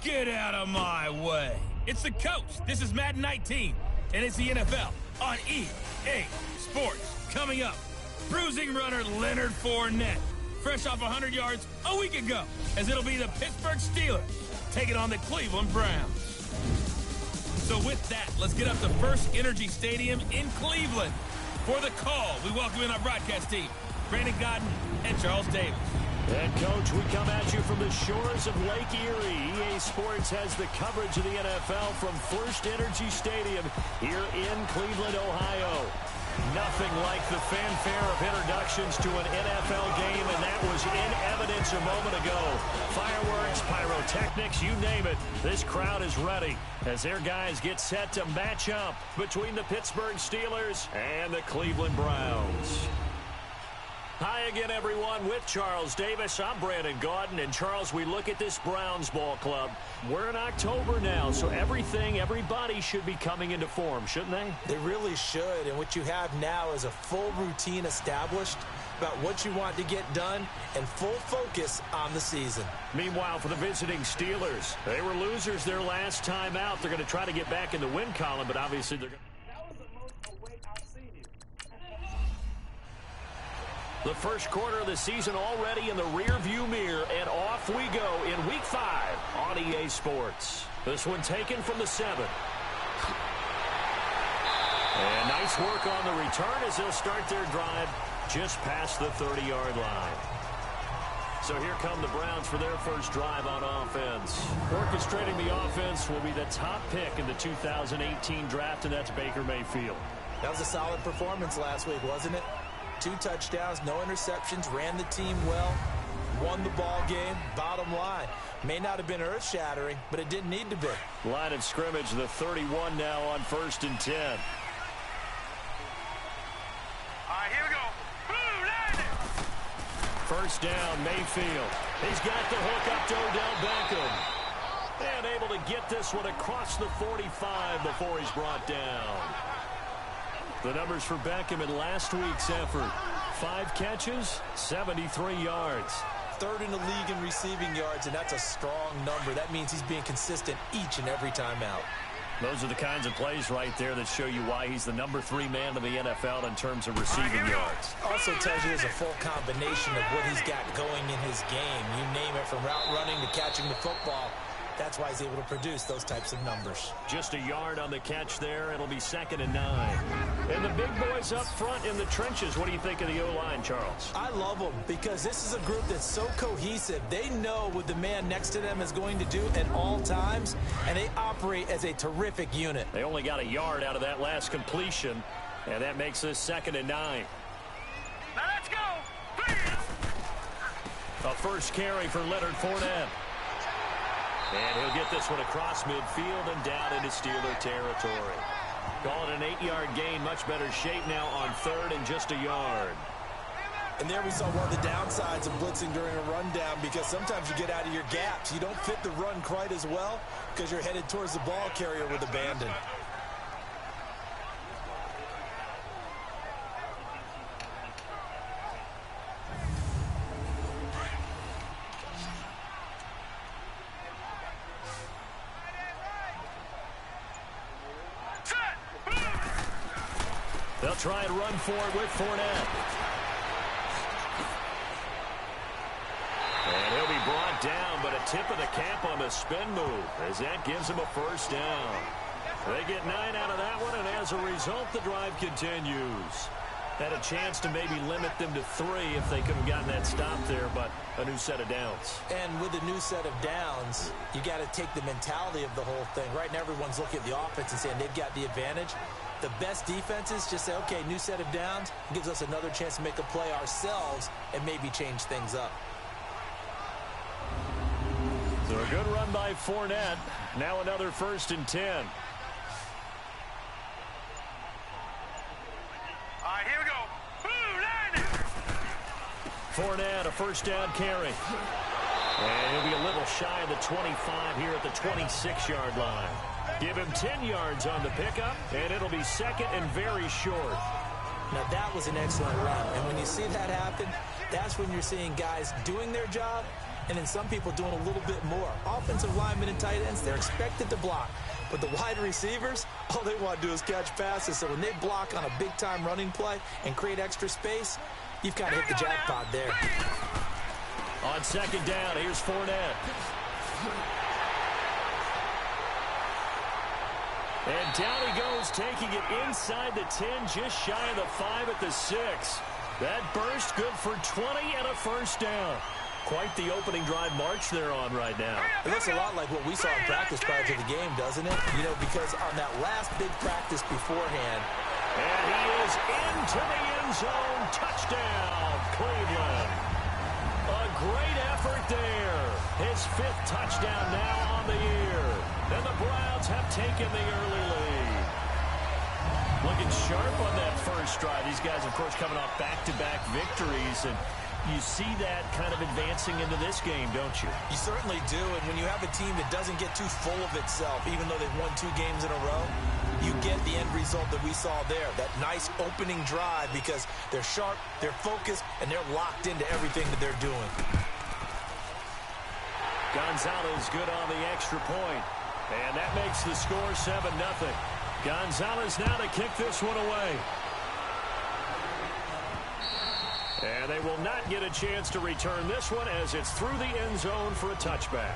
Get out of my way. It's the coach. This is Madden 19, and it's the NFL on EA Sports. Coming up, bruising runner Leonard Fournette, fresh off 100 yards a week ago, as it'll be the Pittsburgh Steelers taking on the Cleveland Browns. So with that, let's get up to First Energy Stadium in Cleveland. For the call, we welcome in our broadcast team, Brandon Godden and Charles Davis. And, Coach, we come at you from the shores of Lake Erie. EA Sports has the coverage of the NFL from First Energy Stadium here in Cleveland, Ohio. Nothing like the fanfare of introductions to an NFL game, and that was in evidence a moment ago. Fireworks, pyrotechnics, you name it. This crowd is ready as their guys get set to match up between the Pittsburgh Steelers and the Cleveland Browns. Hi again, everyone. With Charles Davis, I'm Brandon Gaudin. And, Charles, we look at this Browns ball club. We're in October now, so everybody should be coming into form, shouldn't they? They really should. And what you have now is a full routine established about what you want to get done and full focus on the season. Meanwhile, for the visiting Steelers, they were losers their last time out. They're going to try to get back in the win column, but obviously they're going to... The first quarter of the season already in the rear-view mirror, and off we go in Week 5 on EA Sports. This one taken from the 7. And nice work on the return as they'll start their drive just past the 30-yard line. So here come the Browns for their first drive on offense. Orchestrating the offense will be the top pick in the 2018 draft, and that's Baker Mayfield. That was a solid performance last week, wasn't it? 2 touchdowns, no interceptions, ran the team well, won the ball game. Bottom line, may not have been earth-shattering, but it didn't need to be. Line of scrimmage, the 31 now on 1st and 10. All right, here we go. First down, Mayfield. He's got the hook up to Odell Beckham. And able to get this one across the 45 before he's brought down. The numbers for Beckham in last week's effort. 5 catches, 73 yards. 3rd in the league in receiving yards, and that's a strong number. That means he's being consistent each and every time out. Those are the kinds of plays right there that show you why he's the number 3 man in the NFL in terms of receiving yards. Also tells you there's a full combination of what he's got going in his game. You name it, from route running to catching the football. That's why he's able to produce those types of numbers. Just a yard on the catch there. It'll be 2nd and 9. And the big boys up front in the trenches. What do you think of the O-line, Charles? I love them because this is a group that's so cohesive. They know what the man next to them is going to do at all times, and they operate as a terrific unit. They only got a yard out of that last completion, and that makes this 2nd and 9. Now let's go. A first carry for Leonard Fournette. And he'll get this one across midfield and down into Steeler territory. Call it an 8-yard gain. Much better shape now on 3rd and just a yard. And there we saw one of the downsides of blitzing during a rundown, because sometimes you get out of your gaps. You don't fit the run quite as well because you're headed towards the ball carrier with abandon. They'll try and run for it with Fournette. And he'll be brought down, but a tip of the cap on the spin move, as that gives him a first down. They get 9 out of that one, and as a result, the drive continues. Had a chance to maybe limit them to 3 if they could have gotten that stop there, but a new set of downs. And with a new set of downs, you got to take the mentality of the whole thing. Right now, everyone's looking at the offense and saying they've got the advantage. The best defenses just say, okay, new set of downs, gives us another chance to make a play ourselves and maybe change things up. So a good run by Fournette. Now another 1st and 10. All right, here we go. Fournette, a first down carry. And he'll be a little shy of the 25 here at the 26-yard line. Give him 10 yards on the pickup, and it'll be 2nd and very short. Now, that was an excellent run. And when you see that happen, that's when you're seeing guys doing their job and then some people doing a little bit more. Offensive linemen and tight ends, they're expected to block. But the wide receivers, all they want to do is catch passes. So when they block on a big-time running play and create extra space, you've kind of hit the jackpot there. On second down, here's Fournette. And down he goes, taking it inside the 10, just shy of the 5 at the 6. That burst good for 20 and a first down. Quite the opening drive march they're on right now. It looks a lot like what we saw in practice prior to the game, doesn't it? You know, because on that last big practice beforehand. And he is into the end zone. Touchdown, Cleveland. A great effort there. His 5th touchdown now on the year. And the Browns have taken the early lead. Looking sharp on that first drive. These guys, of course, coming off back-to-back victories. And you see that kind of advancing into this game, don't you? You certainly do. And when you have a team that doesn't get too full of itself, even though they've won 2 games in a row, you get the end result that we saw there. That nice opening drive because they're sharp, they're focused, and they're locked into everything that they're doing. Gonzalez good on the extra point. And that makes the score 7-0. Gonzalez now to kick this one away. And they will not get a chance to return this one as it's through the end zone for a touchback.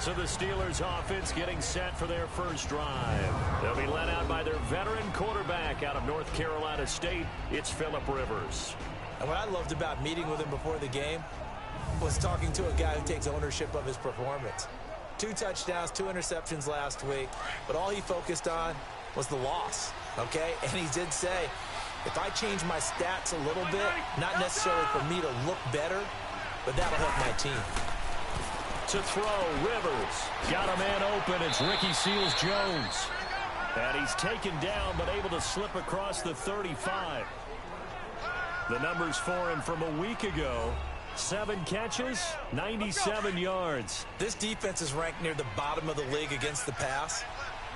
So the Steelers offense getting set for their first drive. They'll be led out by their veteran quarterback out of North Carolina State. It's Phillip Rivers. And what I loved about meeting with him before the game was talking to a guy who takes ownership of his performance. 2 touchdowns, 2 interceptions last week, but all he focused on was the loss, okay? And he did say, if I change my stats a little bit, not necessarily for me to look better, but that'll help my team. To throw, Rivers. Got a man open. It's Ricky Seals-Jones. And he's taken down, but able to slip across the 35. The numbers for him from a week ago. 7 catches, 97 yards. This defense is ranked near the bottom of the league against the pass.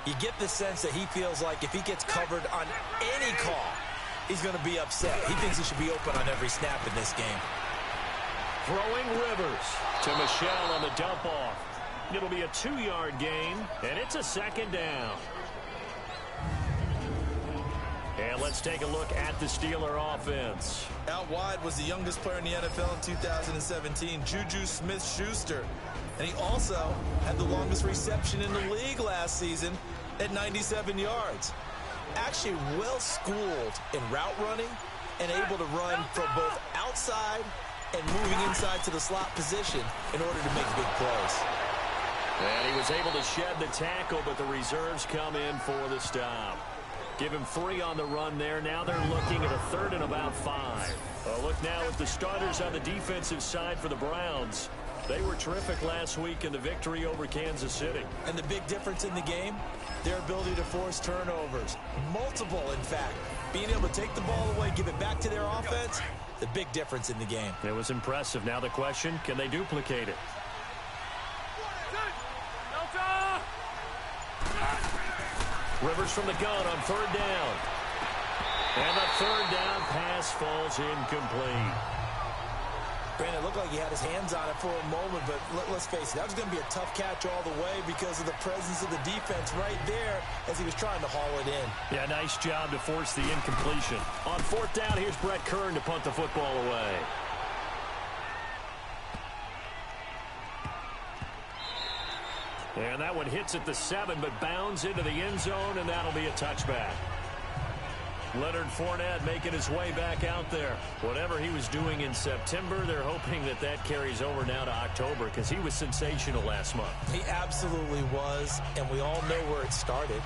You get the sense that he feels like if he gets covered on any call, he's going to be upset. He thinks he should be open on every snap in this game. Throwing Rivers to Michel on the dump-off. It'll be a 2-yard gain, and it's a second down. And let's take a look at the Steeler offense. Out wide was the youngest player in the NFL in 2017, Juju Smith-Schuster. And he also had the longest reception in the league last season at 97 yards. Actually well-schooled in route running and able to run from both outside and moving inside to the slot position in order to make big plays. And he was able to shed the tackle, but the reserves come in for the stop. Give him 3 on the run there. Now they're looking at a 3rd and about 5. A look now at the starters on the defensive side for the Browns. They were terrific last week in the victory over Kansas City. And the big difference in the game, their ability to force turnovers. Multiple, in fact. Being able to take the ball away, give it back to their offense, the big difference in the game. It was impressive. Now the question, can they duplicate it? Rivers from the gun on 3rd down. And the 3rd down pass falls incomplete. Brandon, it looked like he had his hands on it for a moment, but let's face it, that was going to be a tough catch all the way because of the presence of the defense right there as he was trying to haul it in. Yeah, nice job to force the incompletion. On 4th down, here's Brett Kern to punt the football away. And that one hits at the 7, but bounds into the end zone, and that'll be a touchback. Leonard Fournette making his way back out there. Whatever he was doing in September, they're hoping that that carries over now to October because he was sensational last month. He absolutely was, and we all know where it started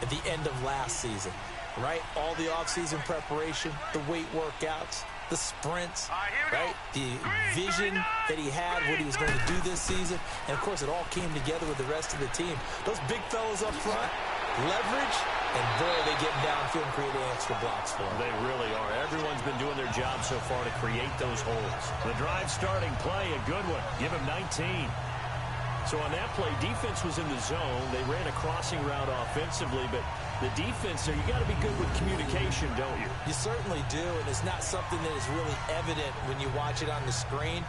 at the end of last season, right? All the offseason preparation, the weight workouts, the sprints, right? The vision that he had, what he was going to do this season, and, of course, it all came together with the rest of the team. Those big fellas up front, leverage, and boy, they get downfield and creating extra blocks for them. They really are. Everyone's been doing their job so far to create those holes. The drive starting play, a good one. Give him 19. So on that play, defense was in the zone. They ran a crossing route offensively, but the defense there, you got to be good with communication, don't you? You certainly do, and it's not something that is really evident when you watch it on the screen.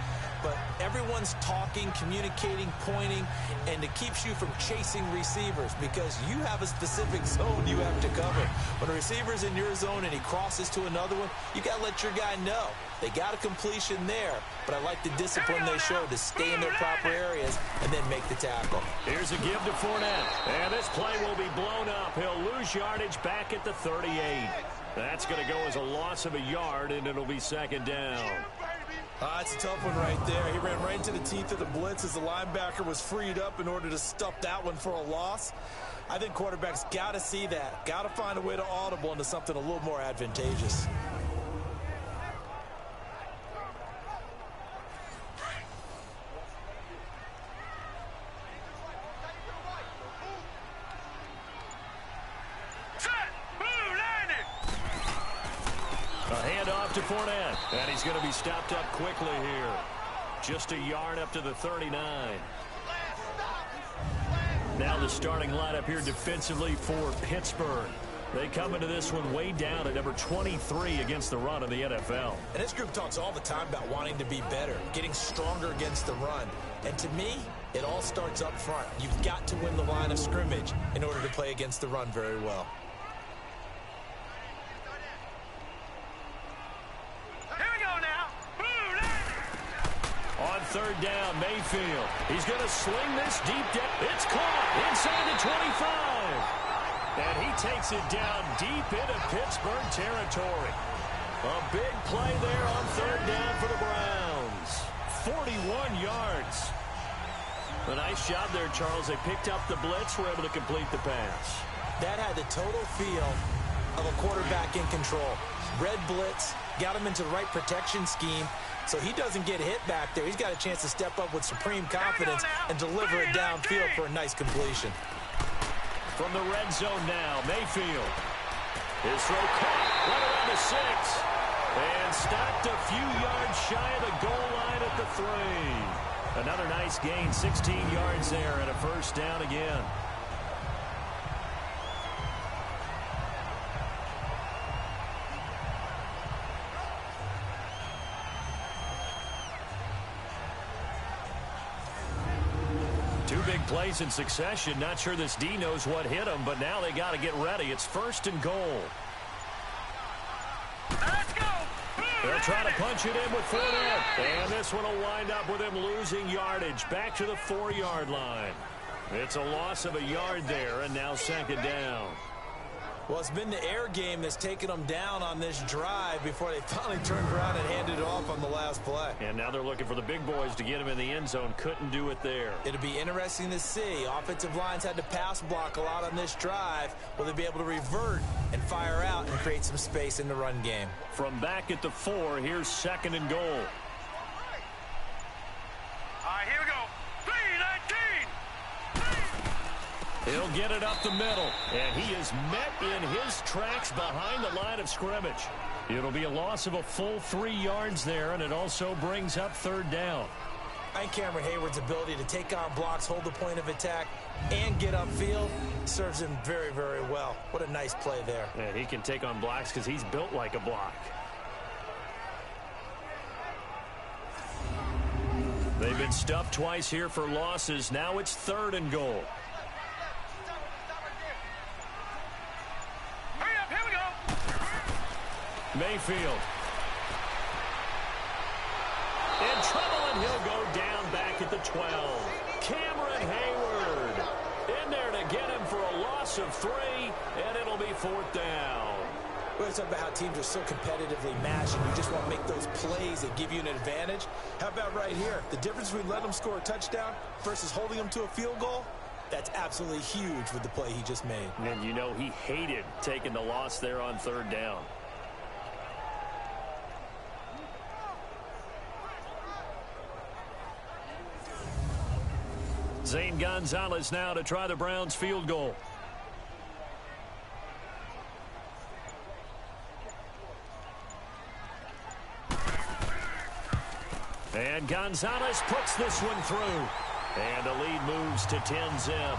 but everyone's talking, communicating, pointing, and it keeps you from chasing receivers because you have a specific zone you have to cover. When a receiver's in your zone and he crosses to another one, you got to let your guy know. They got a completion there, but I like the discipline they showed to stay in their proper areas and then make the tackle. Here's a give to Fournette, and this play will be blown up. He'll lose yardage back at the 38. That's going to go as a loss of a yard, and it'll be second down. It's a tough one right there. He ran right into the teeth of the blitz as the linebacker was freed up in order to stuff that one for a loss. I think quarterbacks got to see that. Got to find a way to audible into something a little more advantageous. To Fournette, and he's going to be stopped up quickly here. Just a yard up to the 39. Now the starting lineup here defensively for Pittsburgh. They come into this one way down at number 23 against the run of the NFL. And this group talks all the time about wanting to be better, getting stronger against the run. And to me, it all starts up front. You've got to win the line of scrimmage in order to play against the run very well. On third down, Mayfield. He's going to sling this deep down. It's caught inside the 25. And he takes it down deep into Pittsburgh territory. A big play there on third down for the Browns. 41 yards. A nice job there, Charles. They picked up the blitz, were able to complete the pass. That had the total feel of a quarterback in control. Red blitz, got him into the right protection scheme, so he doesn't get hit back there. He's got a chance to step up with supreme confidence and deliver it downfield for a nice completion. From the red zone now, Mayfield. His throw caught right around the 6. And stopped a few yards shy of the goal line at the 3. Another nice gain, 16 yards there, and a first down again. Big plays in succession. Not sure this D knows what hit him, but now they got to get ready. It's first and goal. Let's go. They'll try to punch it in with Fournette. And this one will wind up with him losing yardage back to the 4-yard line. It's a loss of a yard there, and now second down. Well, it's been the air game that's taken them down on this drive before they finally turned around and handed it off on the last play. And now they're looking for the big boys to get him in the end zone. Couldn't do it there. It'll be interesting to see. Offensive lines had to pass block a lot on this drive. Will they be able to revert and fire out and create some space in the run game? From back at the 4, here's second and goal. All right, here we go. 3-19. He'll get it up the middle, and he is met in his tracks behind the line of scrimmage. It'll be a loss of a full 3 yards there, and it also brings up third down. I think Cameron Hayward's ability to take on blocks, hold the point of attack, and get upfield serves him very, very well. What a nice play there. And he can take on blocks because he's built like a block. They've been stuffed twice here for losses. Now it's third and goal. Mayfield. In trouble, and he'll go down back at the 12. Cameron Hayward in there to get him for a loss of 3, and it'll be fourth down. We're talking about how teams are so competitively matched, and you just want to make those plays that give you an advantage. How about right here? The difference between letting them score a touchdown versus holding them to a field goal, that's absolutely huge with the play he just made. And you know he hated taking the loss there on third down. Zane Gonzalez now to try the Browns field goal. And Gonzalez puts this one through. And the lead moves to 10-zip.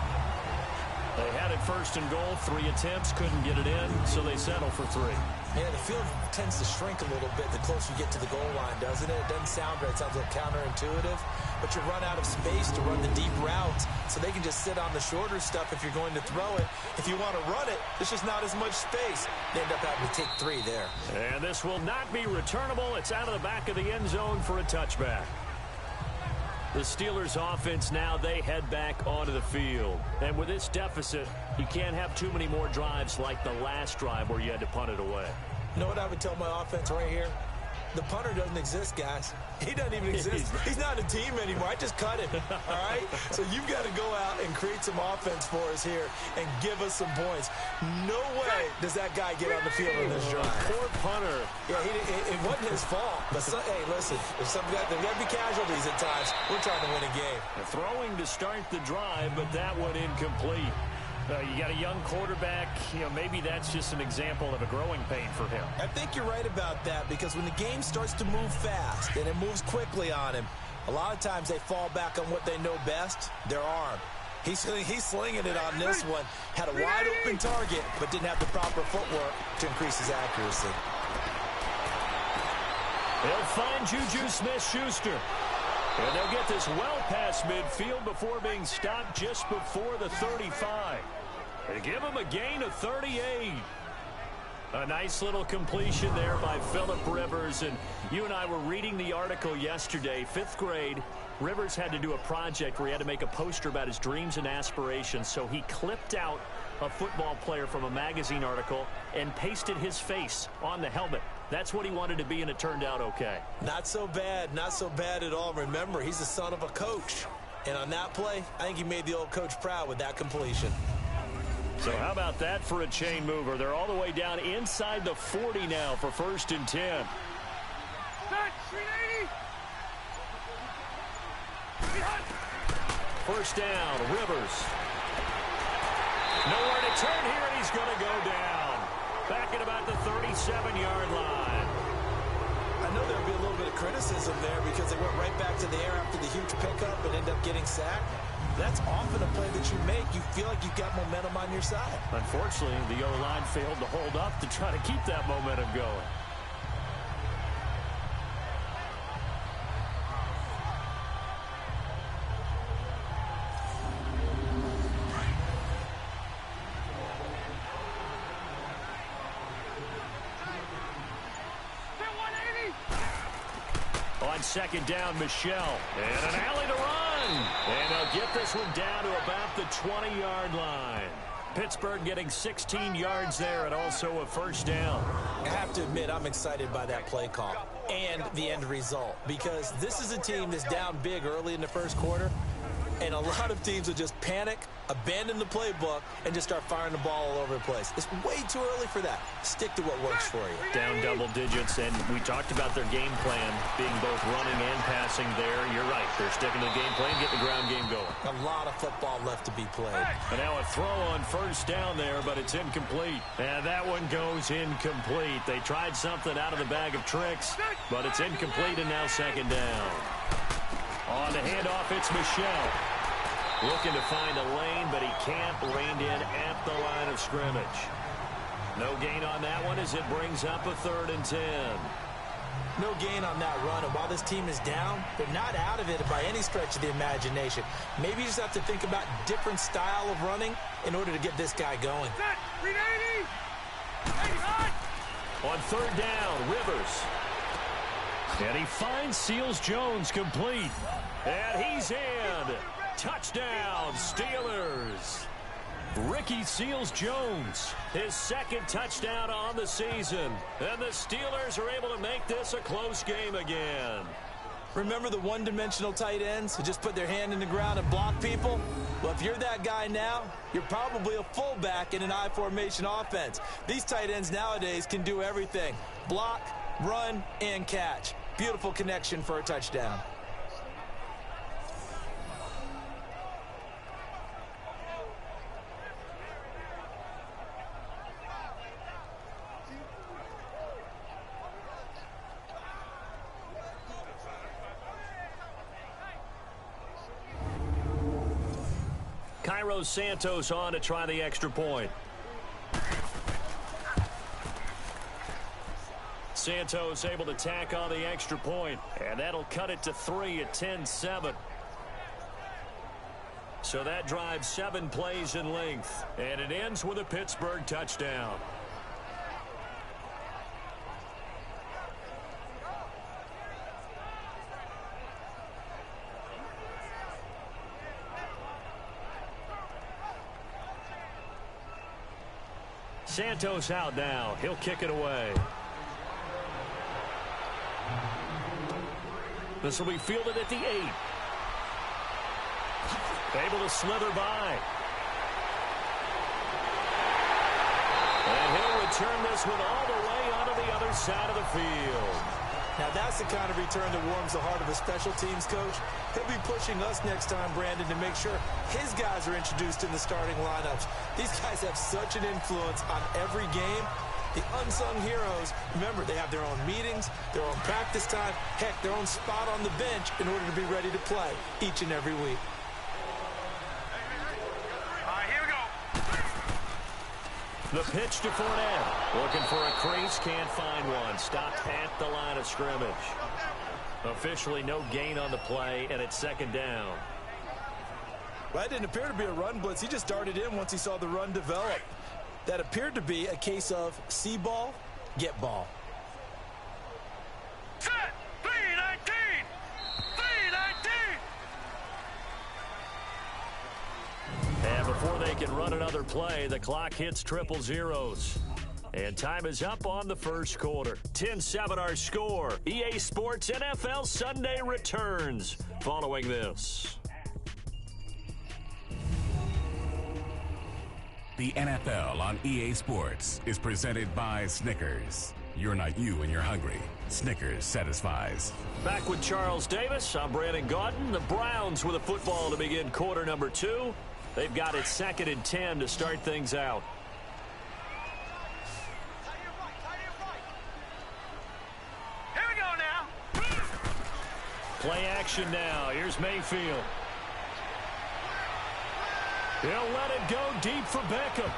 They had a at 1st and goal. 3 attempts, couldn't get it in, so they settle for 3. Yeah, the field tends to shrink a little bit the closer you get to the goal line, doesn't it? It doesn't sound right. It sounds a little counterintuitive. But you run out of space to run the deep routes, so they can just sit on the shorter stuff if you're going to throw it. If you want to run it, there's just not as much space. They end up having to take 3 there. And this will not be returnable. It's out of the back of the end zone for a touchback. The Steelers offense now, they head back onto the field. And with this deficit, you can't have too many more drives like the last drive where you had to punt it away. You know what I would tell my offense right here? The punter doesn't exist, guys. He doesn't even exist. He's not a team anymore. I just cut him, all right? So you've got to go out and create some offense for us here and give us some points. No way does that guy get on the field in this drive. Poor punter. Yeah, it wasn't his fault. But, hey, listen, there's got to be casualties at times. We're trying to win a game. Throwing to start the drive, but that one incomplete. You got a young quarterback. Maybe that's just an example of a growing pain for him. I think you're right about that, because when the game starts to move fast and it moves quickly on him, a lot of times they fall back on what they know best, their arm. He's slinging it on this one. Had a wide open target, but didn't have the proper footwork to increase his accuracy. They'll find Juju Smith-Schuster. And they'll get this well past midfield before being stopped just before the 35. They give him a gain of 38. A nice little completion there by Phillip Rivers. And you and I were reading the article yesterday, 5th grade. Rivers had to do a project where he had to make a poster about his dreams and aspirations. So he clipped out a football player from a magazine article and pasted his face on the helmet. That's what he wanted to be, and it turned out okay. Not so bad. Not so bad at all. Remember, he's the son of a coach. And on that play, I think he made the old coach proud with that completion. So how about that for a chain mover? They're all the way down inside the 40 now for 1st and 10. First down, Rivers. Nowhere to turn here, and he's going to go down. Back at about the 37-yard line. I know there'll be a little bit of criticism there because they went right back to the air after the huge pickup and end up getting sacked. That's often a play that you make. You feel like you've got momentum on your side. Unfortunately, the O-line failed to hold up to try to keep that momentum going. On 2nd down, Michelle. And an alley to run. And they'll get this one down to about the 20-yard line. Pittsburgh getting 16 yards there and also a 1st down. I have to admit, I'm excited by that play call and the end result, because this is a team that's down big early in the 1st quarter, and a lot of teams will just panic, abandon the playbook, and just start firing the ball all over the place. It's way too early for that. Stick to what works for you. Down double digits, and we talked about their game plan being both running and passing there. You're right. They're sticking to the game plan, getting the ground game going. A lot of football left to be played. And now a throw on 1st down there, but it's incomplete. And that one goes incomplete. They tried something out of the bag of tricks, but it's incomplete, and now 2nd down. On the handoff, it's Michelle. Looking to find a lane, but he can't. Reined in at the line of scrimmage. No gain on that one as it brings up a 3rd and 10. No gain on that run, and while this team is down, they're not out of it by any stretch of the imagination. Maybe you just have to think about different style of running in order to get this guy going. On 3rd down, Rivers. And he finds Seals-Jones complete. And he's in. Touchdown, Steelers. Ricky Seals-Jones, his 2nd touchdown on the season. And the Steelers are able to make this a close game again. Remember the one-dimensional tight ends who just put their hand in the ground and block people? Well, if you're that guy now, you're probably a fullback in an I-formation offense. These tight ends nowadays can do everything. Block, run, and catch. Beautiful connection for a touchdown. Cairo Santos on to try the extra point. Santos able to tack on the extra point, and that'll cut it to 3 at 10-7. So that drives 7 plays in length, and it ends with a Pittsburgh touchdown. Santos out now. He'll kick it away. This will be fielded at the 8. Able to slither by. And he'll return this one all the way onto the other side of the field. Now that's the kind of return that warms the heart of a special teams coach. He'll be pushing us next time, Brandon, to make sure his guys are introduced in the starting lineups. These guys have such an influence on every game. The unsung heroes, remember, they have their own meetings, their own practice time, heck, their own spot on the bench in order to be ready to play each and every week. The pitch to Fournette. Looking for a crease, can't find one. Stopped at the line of scrimmage. Officially no gain on the play, and it's second down. Well, that didn't appear to be a run blitz. He just darted in once he saw the run develop. That appeared to be a case of see ball, get ball. Set! 3-19! 3-19! And before they can run another play, the clock hits triple zeros. And time is up on the first quarter. 10-7 our score. EA Sports NFL Sunday returns following this. The NFL on EA Sports is presented by Snickers. You're not you when you're hungry. Snickers satisfies. Back with Charles Davis. I'm Brandon Gaudin. The Browns with a football to begin quarter number 2. They've got it 2nd and 10 to start things out. Here we go now. Play action now. Here's Mayfield. He'll let it go deep for Beckham.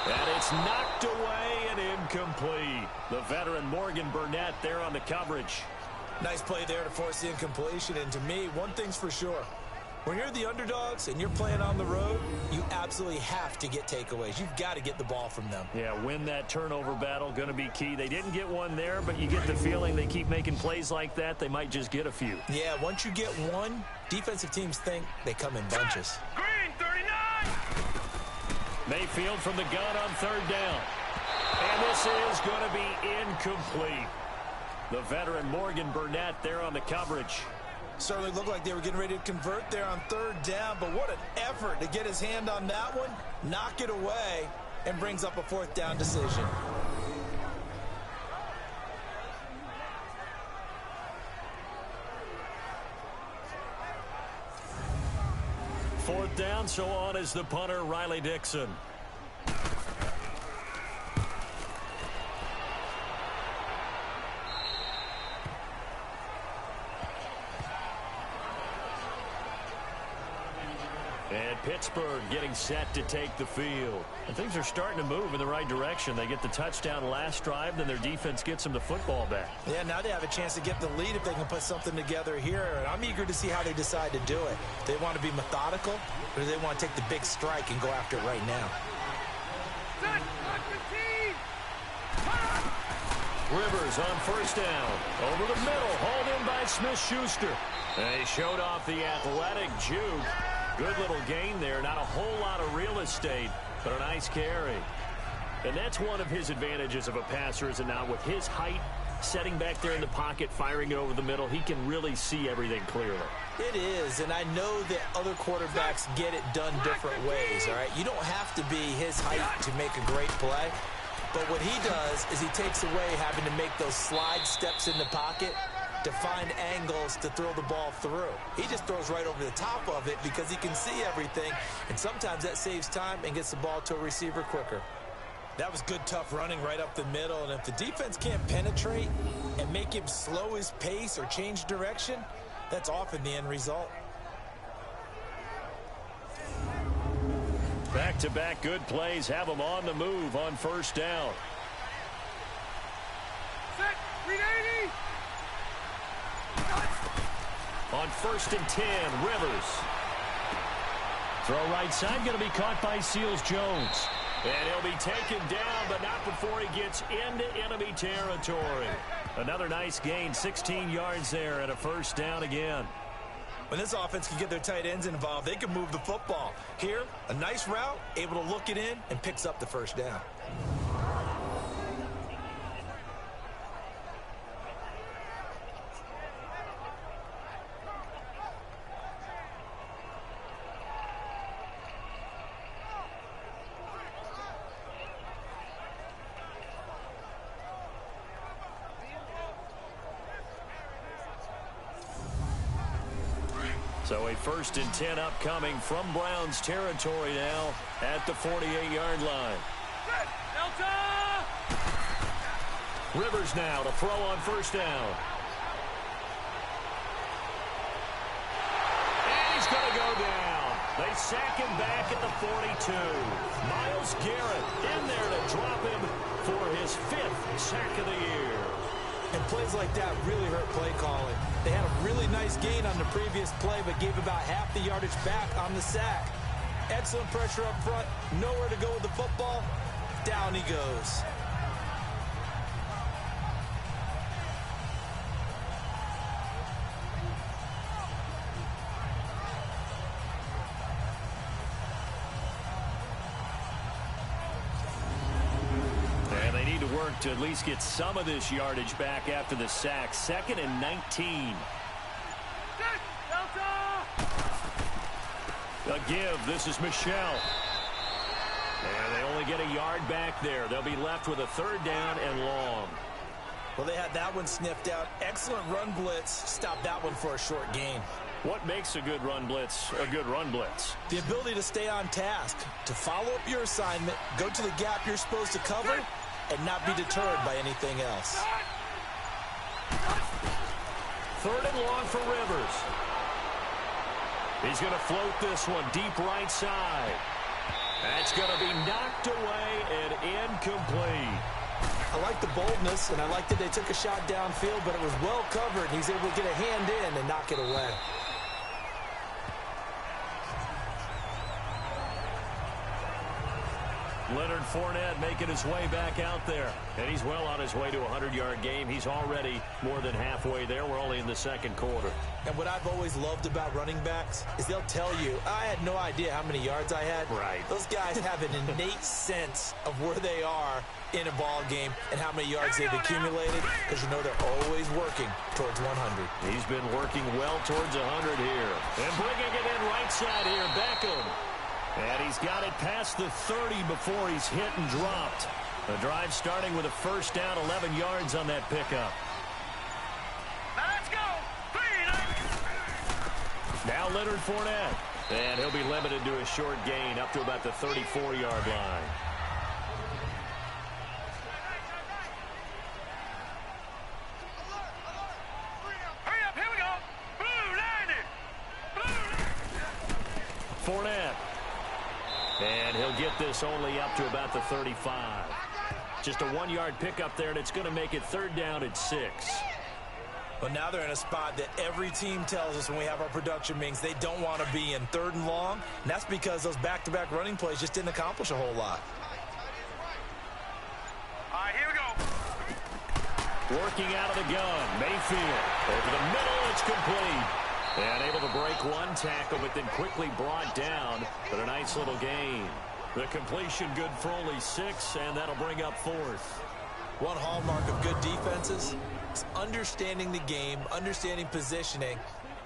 And it's knocked away and incomplete. The veteran Morgan Burnett there on the coverage. Nice play there to force the incompletion. And to me, one thing's for sure. When you're the underdogs and you're playing on the road, you absolutely have to get takeaways. You've got to get the ball from them. Yeah, win that turnover battle, going to be key. They didn't get one there, but you get the feeling they keep making plays like that, they might just get a few. Yeah, once you get one, defensive teams think they come in bunches. Green, 39! Mayfield from the gun on 3rd down. And this is going to be incomplete. The veteran Morgan Burnett there on the coverage. Certainly looked like they were getting ready to convert there on 3rd down, but what an effort to get his hand on that one, knock it away, and brings up a 4th down decision. Fourth down, so on is the punter, Riley Dixon. And Pittsburgh getting set to take the field. And things are starting to move in the right direction. They get the touchdown last drive, then their defense gets them the football back. Yeah, now they have a chance to get the lead if they can put something together here. And I'm eager to see how they decide to do it. Do they want to be methodical, or do they want to take the big strike and go after it right now? Rivers on 1st down. Over the middle, hauled in by Smith-Schuster. They showed off the athletic juke. Good little gain there. Not a whole lot of real estate, but a nice carry. And that's one of his advantages of a passer, is it not? With his height, setting back there in the pocket, firing it over the middle, he can really see everything clearly. It is, and I know that other quarterbacks get it done different ways, all right? You don't have to be his height to make a great play. But what he does is he takes away having to make those slide steps in the pocket to find angles to throw the ball through. He just throws right over the top of it because he can see everything, and sometimes that saves time and gets the ball to a receiver quicker. That was good, tough running right up the middle, and if the defense can't penetrate and make him slow his pace or change direction, that's often the end result. Back-to-back good plays have them on the move on first down. Set. 380. On 1st and 10, Rivers. Throw right side, going to be caught by Seals-Jones. And he'll be taken down, but not before he gets into enemy territory. Another nice gain, 16 yards there, and a first down again. When this offense can get their tight ends involved, they can move the football. Here, a nice route, able to look it in, and picks up the first down. So a 1st and 10 upcoming from Browns territory now at the 48-yard line. Delta. Rivers now to throw on first down. And he's going to go down. They sack him back at the 42. Myles Garrett in there to drop him for his 5th sack of the year. And plays like that really hurt play calling. They had a really nice gain on the previous play, but gave about half the yardage back on the sack. Excellent pressure up front. Nowhere to go with the football. Down he goes. To at least get some of this yardage back after the sack. 2nd and 19. A give. This is Michel. And they only get a yard back there. They'll be left with a 3rd down and long. Well, they had that one sniffed out. Excellent run blitz. Stopped that one for a short gain. What makes a good run blitz a good run blitz? The ability to stay on task, to follow up your assignment, go to the gap you're supposed to cover, and not be deterred by anything else. 3rd and long for Rivers. He's going to float this one deep right side. That's going to be knocked away and incomplete. I like the boldness, and I like that they took a shot downfield, but it was well covered. He's able to get a hand in and knock it away. Leonard Fournette making his way back out there. And he's well on his way to a 100-yard game. He's already more than halfway there. We're only in the 2nd quarter. And what I've always loved about running backs is they'll tell you, I had no idea how many yards I had. Right. Those guys have an innate sense of where they are in a ball game and how many yards they've accumulated, because you know they're always working towards 100. He's been working well towards 100 here. And bringing it in right side here, Beckham. And he's got it past the 30 before he's hit and dropped. The drive starting with a first down, 11 yards on that pickup. Now let's go. 3. Now Leonard Fournette. And he'll be limited to a short gain up to about the 34-yard line. Hurry up. Here we go. Blue 90. Fournette. And he'll get this only up to about the 35. Just a 1-yard pickup there, and it's going to make it 3rd down at 6. But now they're in a spot that every team tells us when we have our production meetings they don't want to be in, 3rd and long. And that's because those back-to-back running plays just didn't accomplish a whole lot. All right, here we go. Working out of the gun, Mayfield. Over the middle, it's complete. And able to break one tackle, but then quickly brought down. But a nice little gain. The completion good for only 6, and that'll bring up 4th. One hallmark of good defenses is understanding the game, understanding positioning,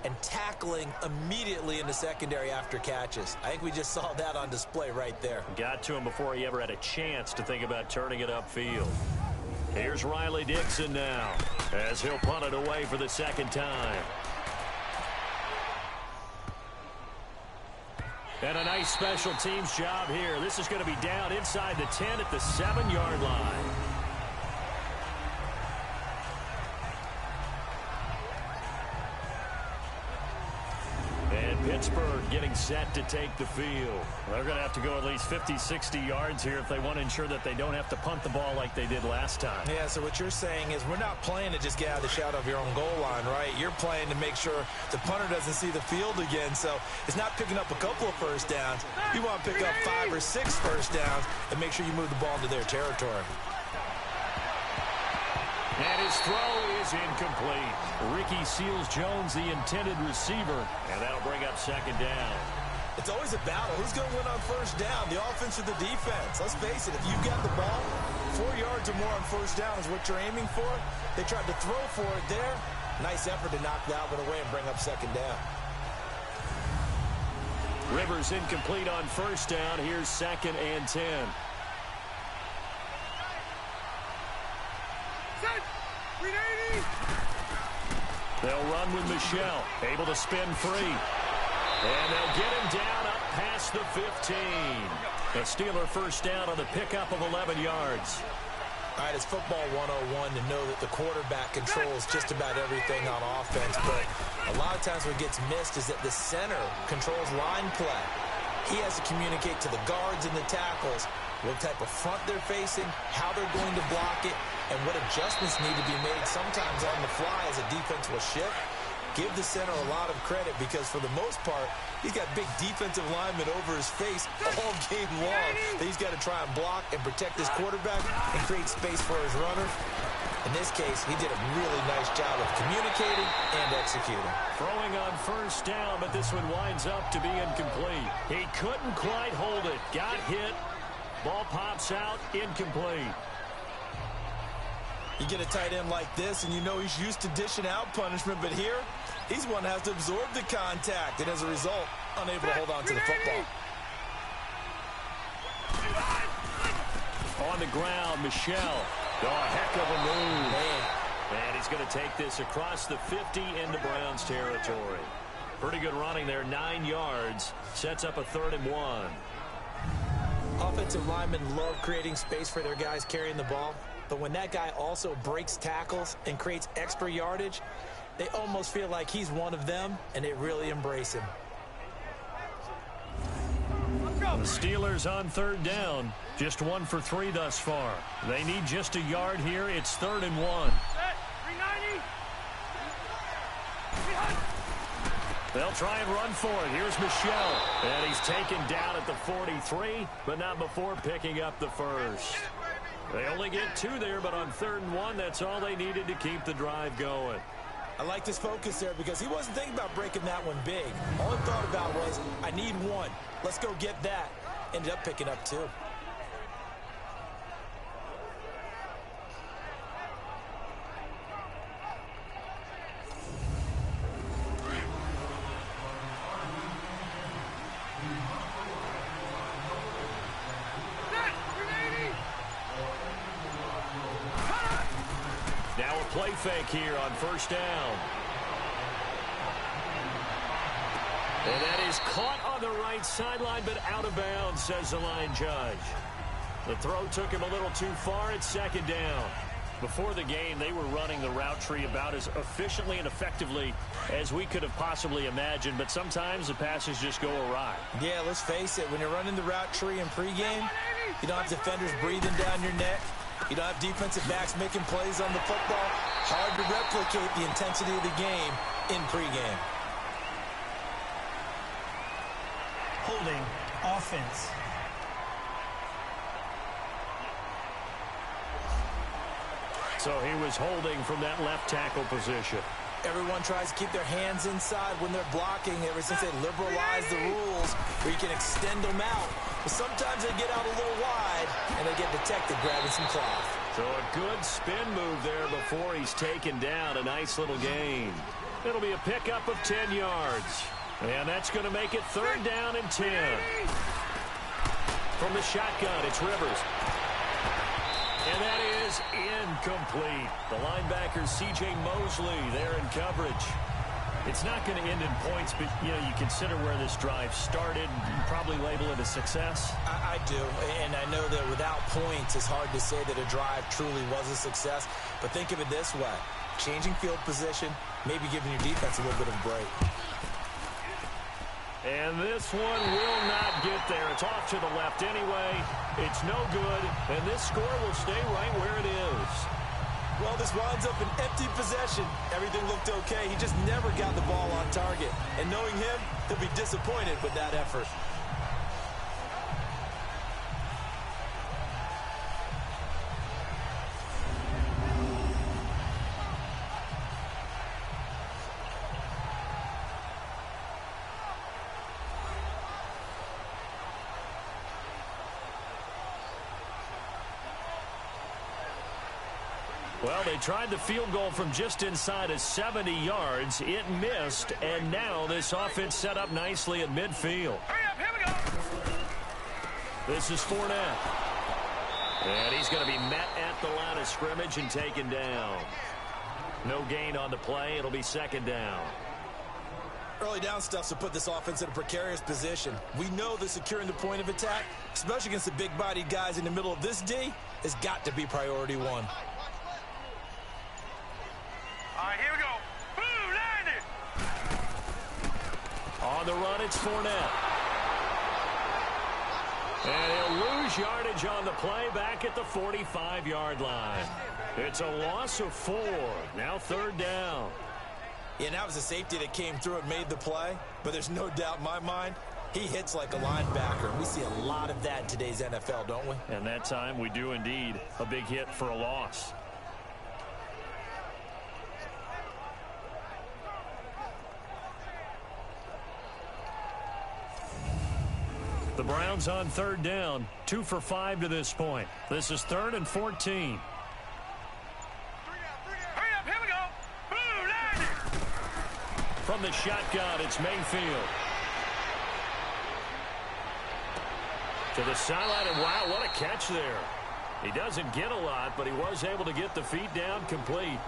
and tackling immediately in the secondary after catches. I think we just saw that on display right there. Got to him before he ever had a chance to think about turning it upfield. Here's Riley Dixon now, as he'll punt it away for the 2nd time. And a nice special teams job here. This is going to be down inside the 10 at the 7-yard line. And Pittsburgh getting set to take the field. They're going to have to go at least 50, 60 yards here if they want to ensure that they don't have to punt the ball like they did last time. Yeah, so what you're saying is we're not playing to just get out of the shadow of your own goal line, right? You're playing to make sure the punter doesn't see the field again. So it's not picking up a couple of first downs. You want to pick up 5 or 6 first downs and make sure you move the ball into their territory. And his throw is incomplete. Ricky Seals-Jones, the intended receiver, and that'll bring up second down. It's always a battle. Who's going to win on first down, the offense or the defense? Let's face it, if you've got the ball, 4 yards or more on first down is what you're aiming for. They tried to throw for it there. Nice effort to knock that one away and bring up second down. Rivers incomplete on first down. Here's 2nd and 10. They'll run with Michel, able to spin free. And they'll get him down up past the 15. A Steeler first down on the pickup of 11 yards. All right, it's football 101 to know that the quarterback controls just about everything on offense, but a lot of times what gets missed is that the center controls line play. He has to communicate to the guards and the tackles what type of front they're facing, how they're going to block it, and what adjustments need to be made sometimes on the fly as a defense will shift. Give the center a lot of credit because for the most part, he's got big defensive linemen over his face all game long that he's got to try and block and protect his quarterback and create space for his runner. In this case, he did a really nice job of communicating and executing. Throwing on first down, but this one winds up to be incomplete. He couldn't quite hold it. Got hit. Ball pops out, incomplete. You get a tight end like this, and you know he's used to dishing out punishment, but here, he's one that has to absorb the contact, and as a result, unable to hold on to the football. On the ground, Michel. Oh, a heck of a move. Man. And he's going to take this across the 50 into Browns territory. Pretty good running there, 9 yards. Sets up a 3rd and 1. Offensive linemen love creating space for their guys carrying the ball, but when that guy also breaks tackles and creates extra yardage, they almost feel like he's one of them, and they really embrace him. The Steelers on 3rd down, just 1 for 3 thus far. They need just a yard here. It's 3rd and 1. They'll try and run for it. Here's Michel. And he's taken down at the 43, but not before picking up the first. They only get 2 there, but on 3rd and 1, that's all they needed to keep the drive going. I like this focus there because he wasn't thinking about breaking that one big. All he thought about was, I need 1. Let's go get that. Ended up picking up 2. Now a play fake here on first down. And that is caught on the right sideline, but out of bounds, says the line judge. The throw took him a little too far. It's 2nd down. Before the game, they were running the route tree about as efficiently and effectively as we could have possibly imagined, but sometimes the passes just go awry. Yeah, let's face it. When you're running the route tree in pregame, you don't have defenders breathing down your neck. You don't have defensive backs making plays on the football. Hard to replicate the intensity of the game in pregame. Holding offense. So he was holding from that left tackle position. Everyone tries to keep their hands inside when they're blocking ever since they liberalized the rules where you can extend them out. But sometimes they get out a little wide and they get detected grabbing some cloth. So a good spin move there before he's taken down. A nice little gain. It'll be a pickup of 10 yards. And that's going to make it 3rd down and 10. From the shotgun, it's Rivers. And that is incomplete. The linebacker, C.J. Mosley, there in coverage. It's not going to end in points, but, you consider where this drive started. You probably label it a success. I do, and I know that without points, it's hard to say that a drive truly was a success. But think of it this way. Changing field position, maybe giving your defense a little bit of a break. And this one will not get there. It's off to the left anyway. It's no good, and this score will stay right where it is. Well, this winds up an empty possession. Everything looked okay. He just never got the ball on target. And knowing him, he'll be disappointed with that effort. Well, they tried the field goal from just inside of 70 yards. It missed, and now this offense set up nicely at midfield. Hurry up, here we go. This is Fournette. And he's going to be met at the line of scrimmage and taken down. No gain on the play. It'll be second down. Early down stuff to put this offense in a precarious position. We know that securing the point of attack, especially against the big-bodied guys in the middle of this D, has got to be priority one. All right, here we go. Boom, landed. On the run, it's Fournette. And he'll lose yardage on the play back at the 45-yard line. It's a loss of 4. Now third down. Yeah, and that was a safety that came through and made the play. But there's no doubt in my mind, he hits like a linebacker. We see a lot of that in today's NFL, don't we? And that time we do indeed. A big hit for a loss. The Browns on third down, 2 for 5 to this point. This is 3rd and 14. Hurry up, here we go. Boom, landed. From the shotgun, it's Mayfield. To the sideline, and wow, what a catch there. He doesn't get a lot, but he was able to get the feet down complete.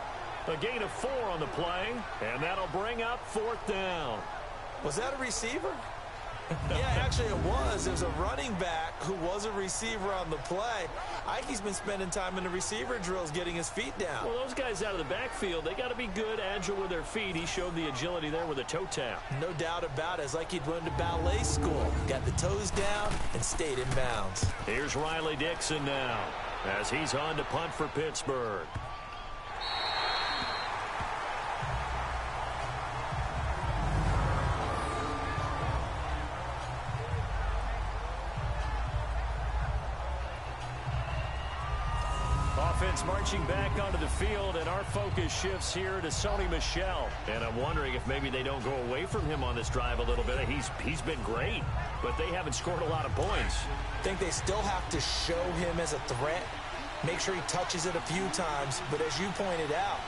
A gain of 4 on the play, and that'll bring up 4th down. Was that a receiver? Yeah, actually it was. There's a running back who was a receiver on the play. Ike's been spending time in the receiver drills getting his feet down. Well, those guys out of the backfield, they got to be good, agile with their feet. He showed the agility there with a toe tap. No doubt about it. It's like he'd went to ballet school. Got the toes down and stayed in bounds. Here's Riley Dixon now as he's on to punt for Pittsburgh. Offense marching back onto the field, and our focus shifts here to Sony Michel. And I'm wondering if maybe they don't go away from him on this drive a little bit. He's been great, but they haven't scored a lot of points. I think they still have to show him as a threat. Make sure he touches it a few times, but as you pointed out,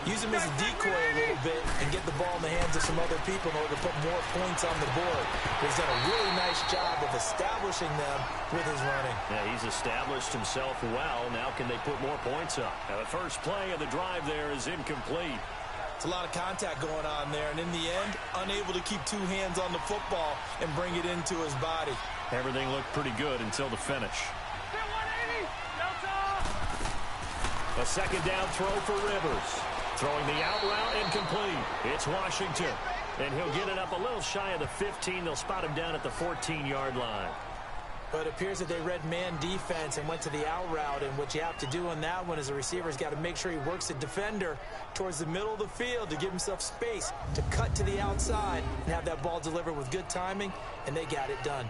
use him as a decoy a little bit and get the ball in the hands of some other people in order to put more points on the board. He's done a really nice job of establishing them with his running. Yeah, he's established himself well. Now can they put more points up? Now the first play of the drive there is incomplete. It's a lot of contact going on there, and in the end, unable to keep 2 hands on the football and bring it into his body. Everything looked pretty good until the finish. A second down throw for Rivers. Throwing the out route incomplete. It's Washington. And he'll get it up a little shy of the 15. They'll spot him down at the 14-yard line. But it appears that they read man defense and went to the out route. And what you have to do on that one as a receiver's got to make sure he works the defender towards the middle of the field to give himself space to cut to the outside and have that ball delivered with good timing. And they got it done.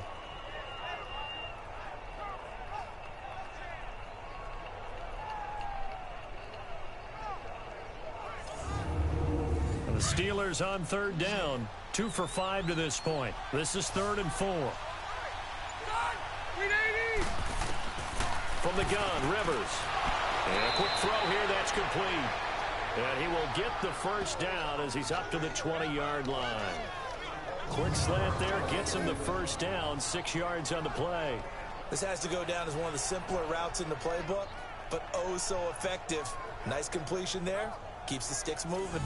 Steelers on third down, 2 for 5 to this point. This is 3rd and 4. From the gun, Rivers. And a quick throw here, that's complete. And he will get the first down as he's up to the 20-yard line. Quick slant there, gets him the first down, 6 yards on the play. This has to go down as one of the simpler routes in the playbook, but oh so effective. Nice completion there, keeps the sticks moving.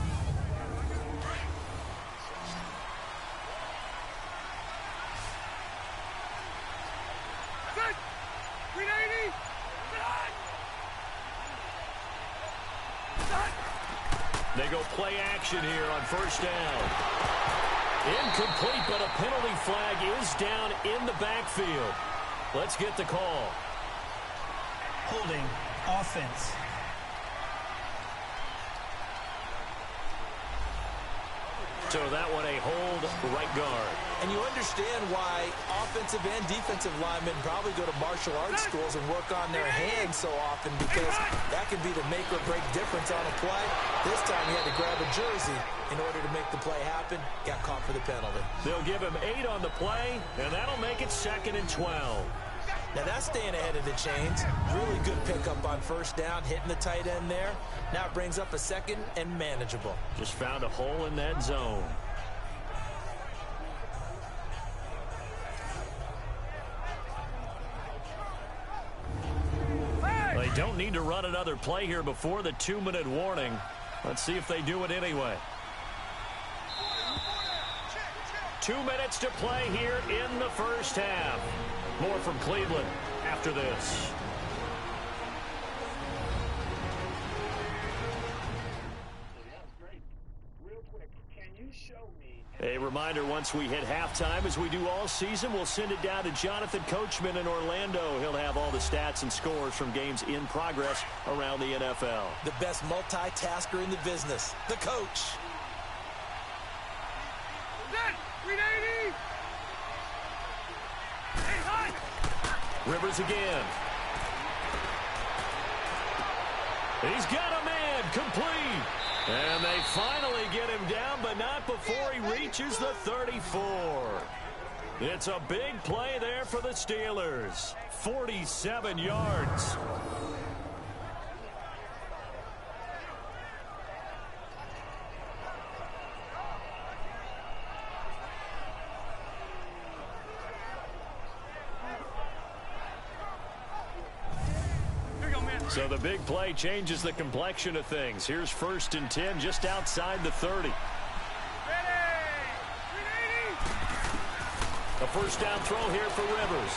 They go play action here on first down. Incomplete, but a penalty flag is down in the backfield. Let's get the call. Holding offense. So that one a hold right guard. And you understand why offensive and defensive linemen probably go to martial arts schools and work on their hands so often, because that can be the make or break difference on a play. This time he had to grab a jersey in order to make the play happen. Got caught for the penalty. They'll give him 8 on the play, and that'll make it 2nd and 12. Now that's staying ahead of the chains. Really good pickup on first down, hitting the tight end there. Now it brings up a 2nd and manageable. Just found a hole in that zone. They don't need to run another play here before the 2-minute warning. Let's see if they do it anyway. 2 minutes to play here in the first half. More from Cleveland after this. A reminder, once we hit halftime, as we do all season, we'll send it down to Jonathan Coachman in Orlando. He'll have all the stats and scores from games in progress around the NFL. The best multitasker in the business, the coach. Rivers again. He's got a man, complete. And they finally get him down, but not before he reaches the 34. It's a big play there for the Steelers. 47 yards. So the big play changes the complexion of things. Here's 1st and 10 just outside the 30. A first down throw here for Rivers.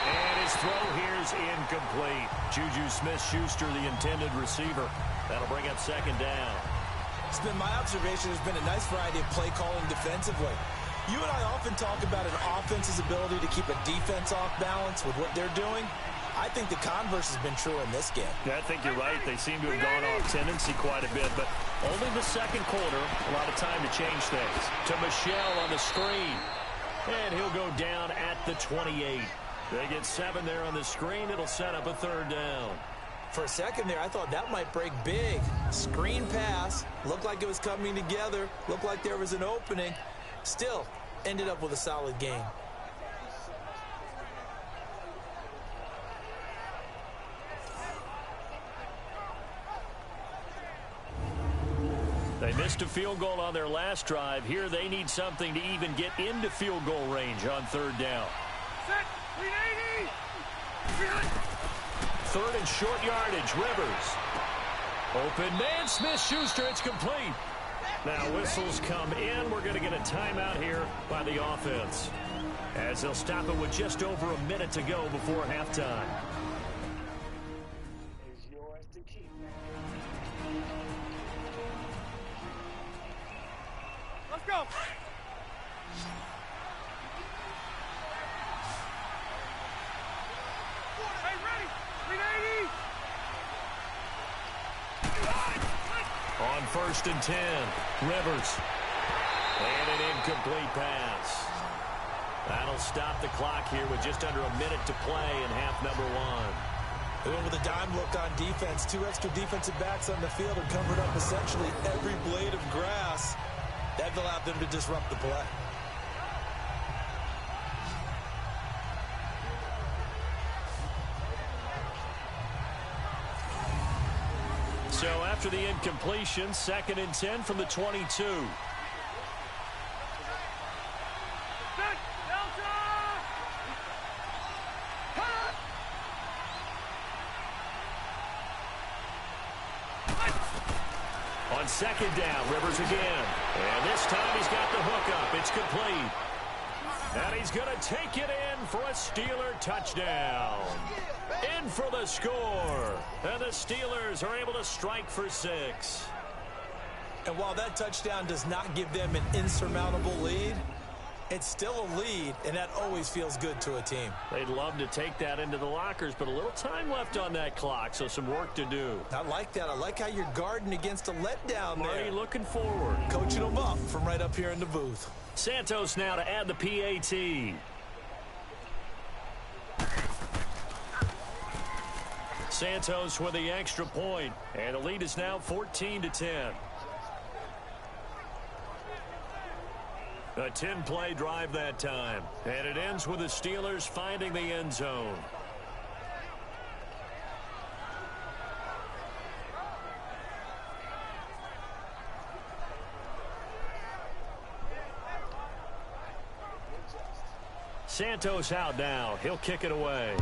And his throw here is incomplete. Juju Smith-Schuster, the intended receiver. That'll bring up 2nd down. It's been my observation there's been a nice variety of play calling defensively. You and I often talk about an offense's ability to keep a defense off balance with what they're doing. I think the converse has been true in this game. Yeah, I think you're right. They seem to have gone off tendency quite a bit, but only the 2nd quarter, a lot of time to change things. To Michel on the screen, and he'll go down at the 28. They get 7 there on the screen. It'll set up a 3rd down. For a second there, I thought that might break big. Screen pass, looked like it was coming together, looked like there was an opening. Still, ended up with a solid game. They missed a field goal on their last drive. Here they need something to even get into field goal range on 3rd down. Set, 380. 3rd and short yardage, Rivers. Open man, Smith-Schuster, it's complete. Now whistles come in. We're going to get a timeout here by the offense, as they'll stop it with just over a minute to go before halftime. Let's go. Hey, ready. 380. On 1st and 10, Rivers. And an incomplete pass. That'll stop the clock here with just under a minute to play in half number 1. They went with a dime look on defense. 2 extra defensive backs on the field and covered up essentially every blade of grass. That allowed them to disrupt the play. So after the incompletion, 2nd and 10 from the 22. Set, Delta. On 2nd down, Rivers again. And this time he's got the hook up. It's complete. And he's going to take it in for a Steeler touchdown. In for the score. And the Steelers are able to strike for 6. And while that touchdown does not give them an insurmountable lead, it's still a lead, and that always feels good to a team. They'd love to take that into the lockers, but a little time left on that clock, so some work to do. I like that. I like how you're guarding against a letdown there. Marty looking forward. Coaching them up from right up here in the booth. Santos now to add the PAT. Santos with the extra point, and the lead is now 14-10. A 10-play drive that time, and it ends with the Steelers finding the end zone. Santos out now. He'll kick it away.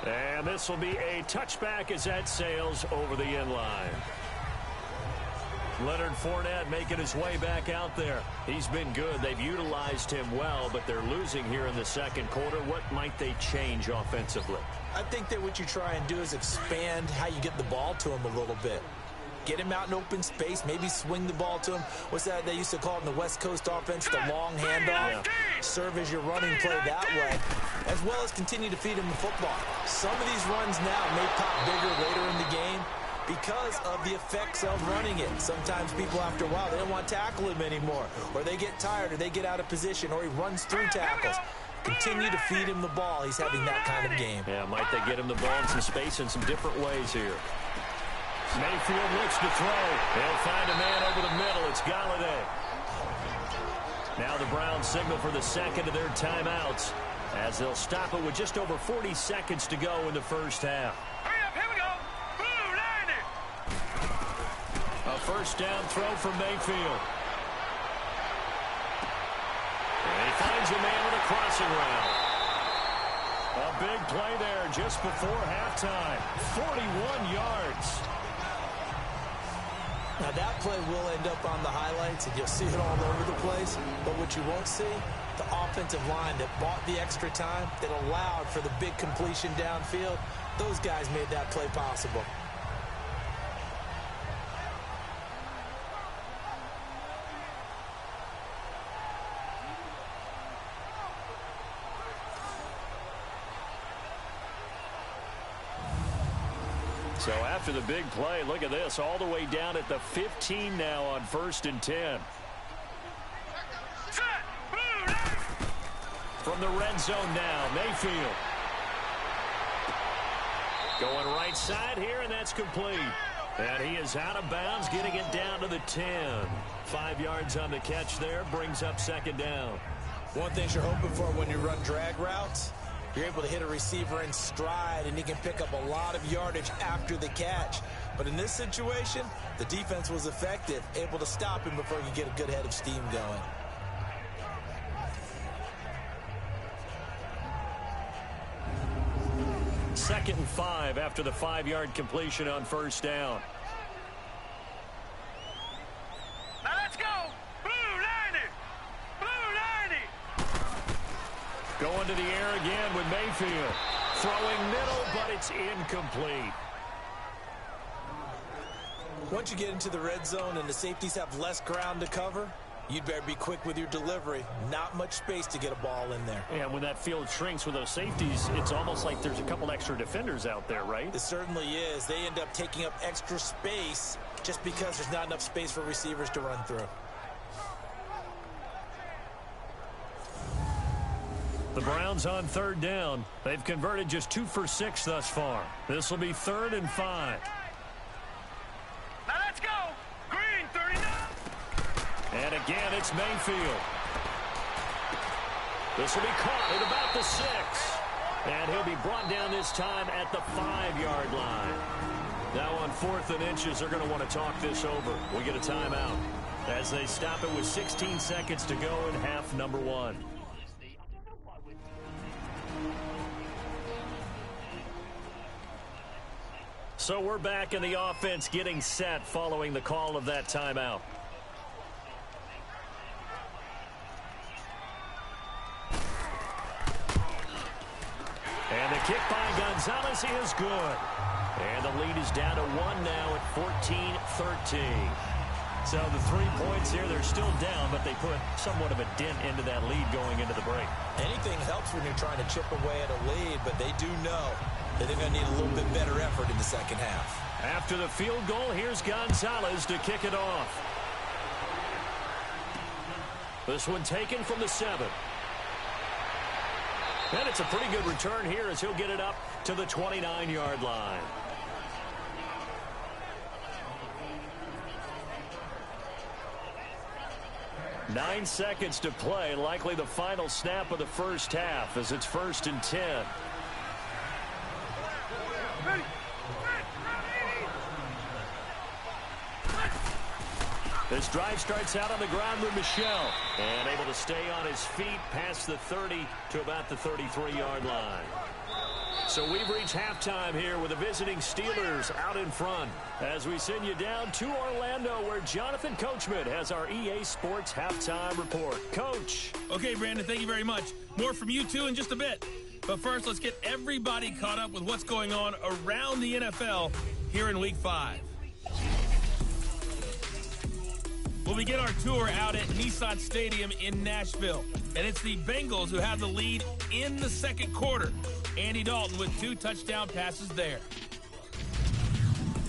And this will be a touchback as that sails over the end line. Leonard Fournette making his way back out there. He's been good. They've utilized him well, but they're losing here in the second quarter. What might they change offensively? I think that what you try and do is expand how you get the ball to him a little bit. Get him out in open space, maybe swing the ball to him. What's that they used to call it in the West Coast offense, the long handoff? Yeah. Serve as your running play that way, as well as continue to feed him the football. Some of these runs now may pop bigger later in the game because of the effects of running it. Sometimes people, after a while, they don't want to tackle him anymore, or they get tired, or they get out of position, or he runs through tackles. Continue to feed him the ball. He's having that kind of game. Yeah, might they get him the ball in some space in some different ways here. Mayfield looks to throw. They'll find a man over the middle. It's Galladay. Now the Browns signal for the second of their timeouts as they'll stop it with just over 40 seconds to go in the first half. Hurry up, here we go. Blue, line it. A first down throw from Mayfield. And he finds a man with a crossing route. A big play there just before halftime. 41 yards. Now that play will end up on the highlights, and you'll see it all over the place. But what you won't see, the offensive line that bought the extra time, that allowed for the big completion downfield, those guys made that play possible. So after the big play, look at this, all the way down at the 15 now on 1st and 10. From the red zone now, Mayfield. Going right side here, and that's complete. And he is out of bounds, getting it down to the 10. 5 yards on the catch there, brings up second down. One thing you're hoping for when you run drag routes, you're able to hit a receiver in stride, and he can pick up a lot of yardage after the catch. But in this situation, the defense was effective, able to stop him before he could get a good head of steam going. Second and 5 after the 5-yard completion on first down. Now let's go. Blue, line it. Blue, line it. Going to the air again with Mayfield. Throwing middle, but it's incomplete. Once you get into the red zone and the safeties have less ground to cover, you'd better be quick with your delivery. Not much space to get a ball in there. And when that field shrinks with those safeties, it's almost like there's a couple extra defenders out there, right? It certainly is. They end up taking up extra space just because there's not enough space for receivers to run through. The Browns on third down. They've converted just 2 for 6 thus far. This will be 3rd and 5. Now let's go. Green, 39. And again, it's Mayfield. This will be caught at about the 6. And he'll be brought down this time at the 5-yard line. Now on 4th and inches, they're going to want to talk this over. We get a timeout as they stop it with 16 seconds to go in half number 1. So we're back in the offense getting set following the call of that timeout. And the kick by Gonzalez is good. And the lead is down to 1 now at 14-13. So the 3 points here, they're still down, but they put somewhat of a dent into that lead going into the break. Anything helps when you're trying to chip away at a lead, but they do know that they're going to need a little bit better effort in the second half. After the field goal, here's Gonzalez to kick it off. This one taken from the 7. And it's a pretty good return here as he'll get it up to the 29-yard line. Nine seconds to play, likely the final snap of the first half as it's 1st and 10. This drive starts out on the ground with Michel. And able to stay on his feet past the 30 to about the 33-yard line. So we've reached halftime here with the visiting Steelers out in front. As we send you down to Orlando where Jonathan Coachman has our EA Sports Halftime Report. Coach. Okay, Brandon, thank you very much. More from you two in just a bit. But first, let's get everybody caught up with what's going on around the NFL here in Week 5. We'll begin our tour out at Nissan Stadium in Nashville. And it's the Bengals who have the lead in the second quarter. Andy Dalton with 2 touchdown passes there.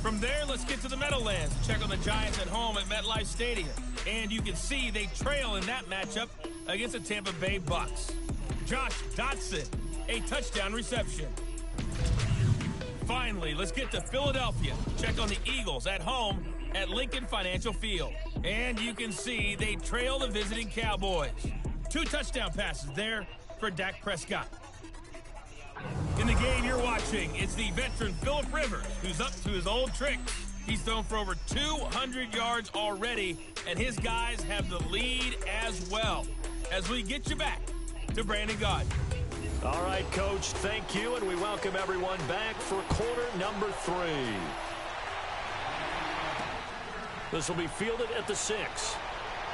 From there, let's get to the Meadowlands. Check on the Giants at home at MetLife Stadium. And you can see they trail in that matchup against the Tampa Bay Bucks. Josh Dotson, a touchdown reception. Finally, let's get to Philadelphia. Check on the Eagles at home at Lincoln Financial Field. And you can see they trail the visiting Cowboys. 2 touchdown passes there for Dak Prescott. In the game you're watching, it's the veteran Phillip Rivers, who's up to his old tricks. He's thrown for over 200 yards already, and his guys have the lead as well. As we get you back to Brandon Gaudin. All right, Coach, thank you, and we welcome everyone back for quarter number 3. This will be fielded at the 6.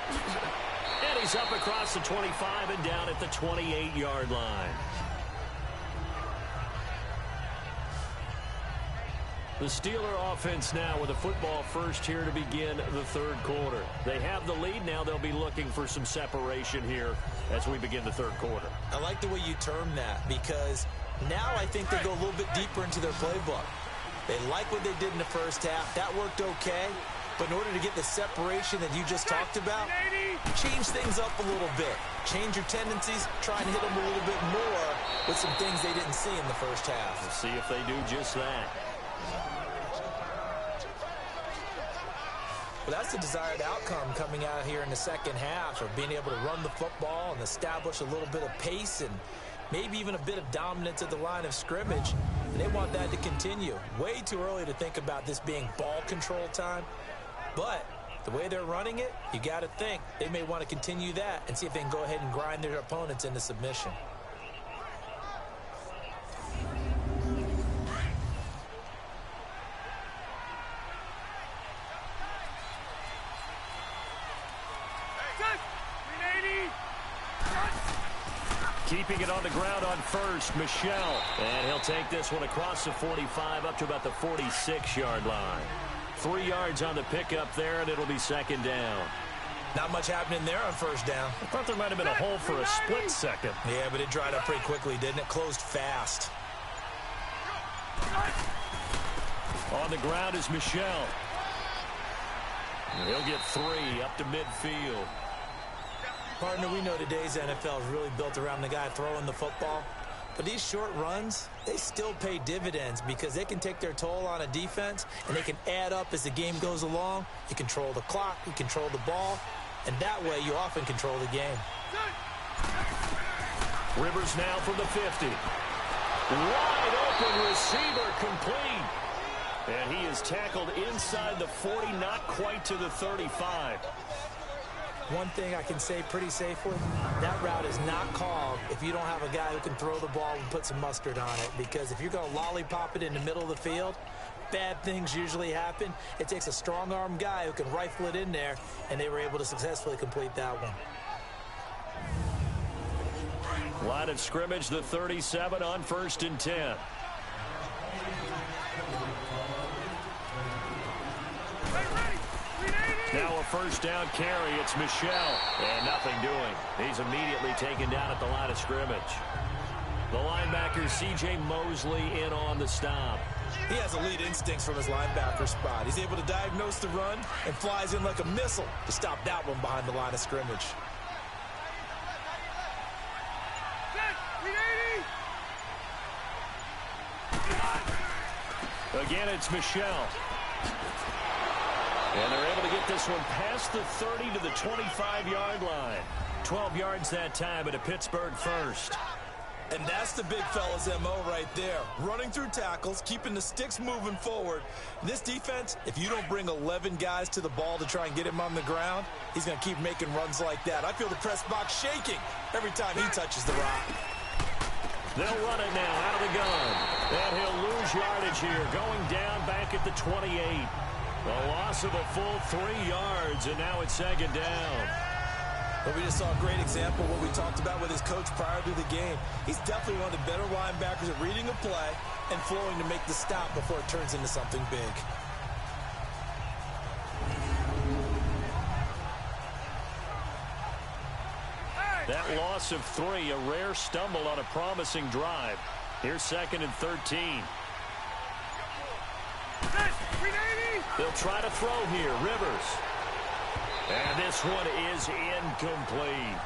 And he's up across the 25 and down at the 28-yard line. The Steeler offense now with a football first here to begin the third quarter. They have the lead now. They'll be looking for some separation here as we begin the third quarter. I like the way you termed that because now I think they go a little bit deeper into their playbook. They like what they did in the first half. That worked okay. But in order to get the separation that you just talked about, change things up a little bit. Change your tendencies. Try and hit them a little bit more with some things they didn't see in the first half. We'll see if they do just that. Well, that's the desired outcome coming out here in the second half of being able to run the football and establish a little bit of pace and maybe even a bit of dominance at the line of scrimmage. And they want that to continue. Way too early to think about this being ball control time. But the way they're running it, you got to think they may want to continue that and see if they can go ahead and grind their opponents into submission. Keeping it on the ground on first, Michel. And he'll take this one across the 45 up to about the 46-yard line. 3 yards on the pickup there, and it'll be second down. Not much happening there on first down. I thought there might have been a hole for a split second. Yeah, but it dried up pretty quickly, didn't it? Closed fast. On the ground is Michel. He'll get 3 up to midfield. Partner, we know today's NFL is really built around the guy throwing the football. But these short runs, they still pay dividends because they can take their toll on a defense and they can add up as the game goes along. You control the clock, you control the ball, and that way you often control the game. Rivers now from the 50. Wide open receiver complete. And he is tackled inside the 40, not quite to the 35. One thing I can say pretty safely, that route is not called if you don't have a guy who can throw the ball and put some mustard on it. Because if you're going to lollipop it in the middle of the field, bad things usually happen. It takes a strong-arm guy who can rifle it in there, and they were able to successfully complete that one. Line of scrimmage, the 37 on 1st and 10. first down carry. It's Michel. And nothing doing. He's immediately taken down at the line of scrimmage. The linebacker, C.J. Mosley, in on the stop. He has elite instincts from his linebacker spot. He's able to diagnose the run and flies in like a missile to stop that one behind the line of scrimmage. Again, it's Michel. And they're able to get this one past the 30 to the 25-yard line. 12 yards that time, at a Pittsburgh first. And that's the big fella's M.O. right there. Running through tackles, keeping the sticks moving forward. This defense, if you don't bring 11 guys to the ball to try and get him on the ground, he's going to keep making runs like that. I feel the press box shaking every time he touches the rock. They'll run it now out of the gun. And he'll lose yardage here, going down back at the 28. A loss of a full 3 yards, and now it's second down. But we just saw a great example of what we talked about with his coach prior to the game. He's definitely one of the better linebackers at reading a play and flowing to make the stop before it turns into something big. That loss of 3, a rare stumble on a promising drive. Here's 2nd and 13. They'll try to throw here. Rivers. And this one is incomplete.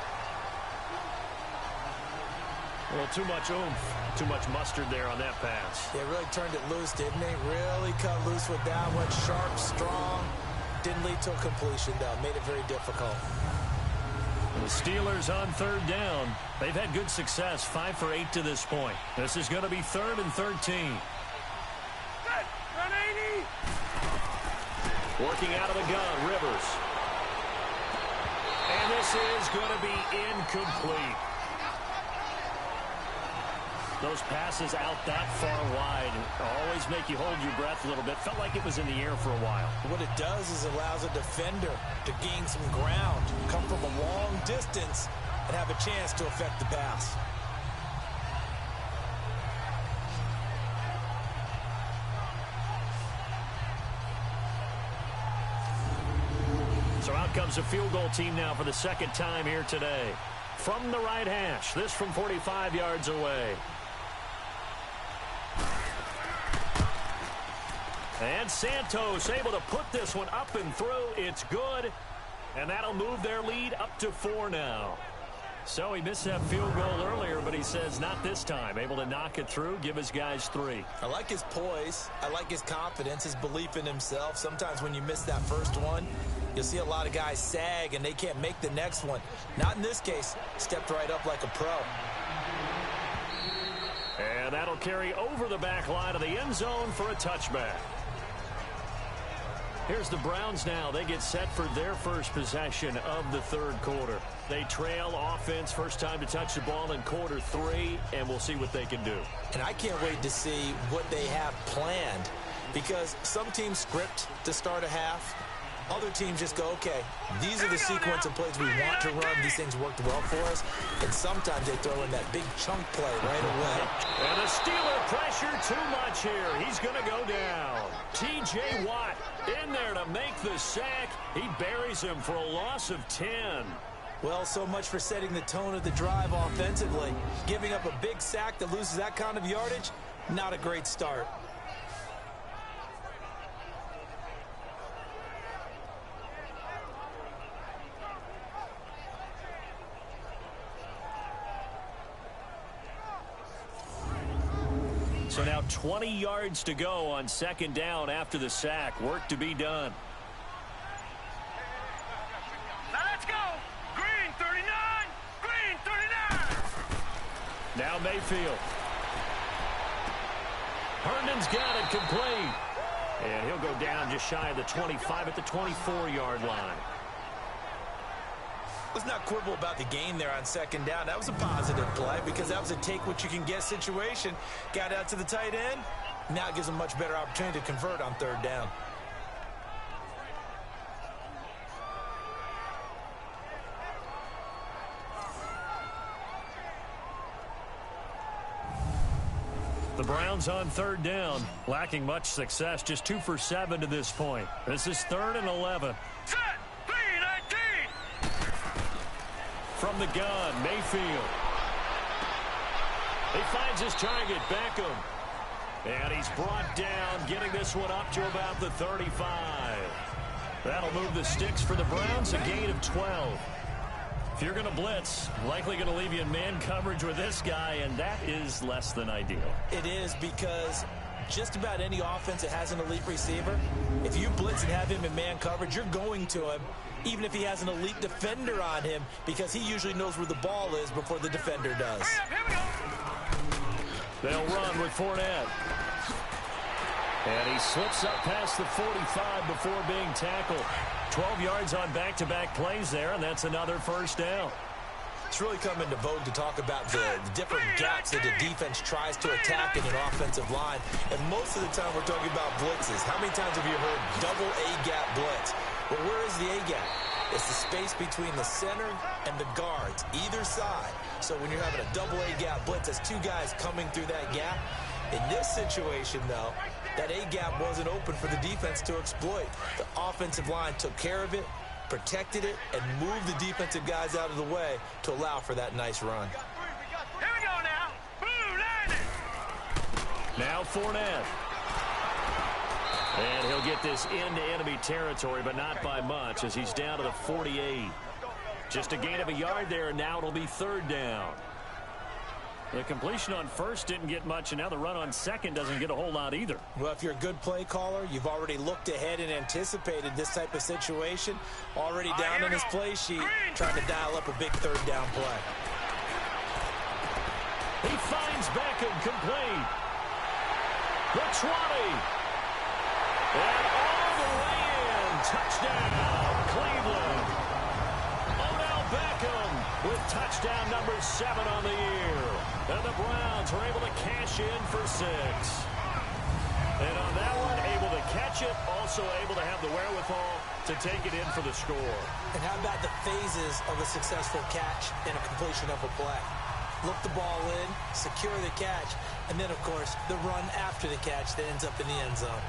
Well, too much oomph, too much mustard there on that pass. Yeah, really turned it loose, didn't he? Really cut loose with that one. Sharp, strong. Didn't lead to a completion, though. Made it very difficult. The Steelers on 3rd down. They've had good success, 5 for 8 to this point. This is going to be 3rd and 13. Working out of the gun, Rivers. And this is going to be incomplete. Those passes out that far wide always make you hold your breath a little bit. Felt like it was in the air for a while. What it does is it allows a defender to gain some ground, come from a long distance, and have a chance to affect the pass. So out comes a field goal team now for the 2nd time here today. From the right hash, this from 45 yards away. And Santos able to put this one up and through. It's good. And that'll move their lead up to 4 now. So he missed that field goal earlier, but he says not this time. Able to knock it through, give his guys 3. I like his poise. I like his confidence, his belief in himself. Sometimes when you miss that first one, you'll see a lot of guys sag and they can't make the next one. Not in this case. Stepped right up like a pro. And that'll carry over the back line of the end zone for a touchback. Here's the Browns now. They get set for their first possession of the 3rd quarter. They trail offense, first time to touch the ball in quarter 3, and we'll see what they can do. And I can't wait to see what they have planned, because some teams script to start a half. Other teams just go, okay, these are the sequence of plays we want to run. These things worked well for us. And sometimes they throw in that big chunk play right away. And the Steeler pressure too much here. He's going to go down. T.J. Watt in there to make the sack. He buries him for a loss of 10. Well, so much for setting the tone of the drive offensively. Giving up a big sack that loses that kind of yardage, not a great start. So now 20 yards to go on 2nd down after the sack. Work to be done. Now let's go. Green 39. Green 39. Now Mayfield. Herndon's got it complete. And he'll go down just shy of the 25 at the 24-yard line. Let's not quibble about the gain there on 2nd down. That was a positive play because that was a take-what-you-can-get situation. Got out to the tight end. Now it gives them a much better opportunity to convert on 3rd down. The Browns on 3rd down, lacking much success, just 2 for 7 to this point. This is 3rd and 11. Set. 3. from the gun, Mayfield. He finds his target, Beckham. And he's brought down, getting this one up to about the 35. That'll move the sticks for the Browns, a gain of 12. If you're going to blitz, likely going to leave you in man coverage with this guy, and that is less than ideal. It is, because just about any offense that has an elite receiver, if you blitz and have him in man coverage, you're going to him, even if he has an elite defender on him, because he usually knows where the ball is before the defender does. They'll run with Fournette. And he slips up past the 45 before being tackled. 12 yards on back-to-back plays there, and that's another first down. It's really come into vogue to talk about the different gaps that the defense tries to attack in an offensive line. And most of the time we're talking about blitzes. How many times have you heard double A-gap blitz? Well, where is the A-gap? It's the space between the center and the guards, either side. So when you're having a double A-gap blitz, that's two guys coming through that gap. In this situation, though, that A-gap wasn't open for the defense to exploit. The offensive line took care of it, protected it, and moved the defensive guys out of the way to allow for that nice run. Here we go now. Boo, line it. Now Fournette. And he'll get this into enemy territory, but not by much, as he's down to the 48. Just a gain of a yard there, and now it'll be third down. The completion on first didn't get much, and now the run on second doesn't get a whole lot either. Well, if you're a good play caller, you've already looked ahead and anticipated this type of situation. Already down on his play sheet, trying to dial up a big third down play. He finds Beckham complete. The 20. And all the way in. Touchdown, Cleveland. Odell Beckham with touchdown number 7 on the year. And the Browns are able to cash in for 6. And on that one, able to catch it, also able to have the wherewithal to take it in for the score. And how about the phases of a successful catch and a completion of a play? Look the ball in, secure the catch, and then, of course, the run after the catch that ends up in the end zone.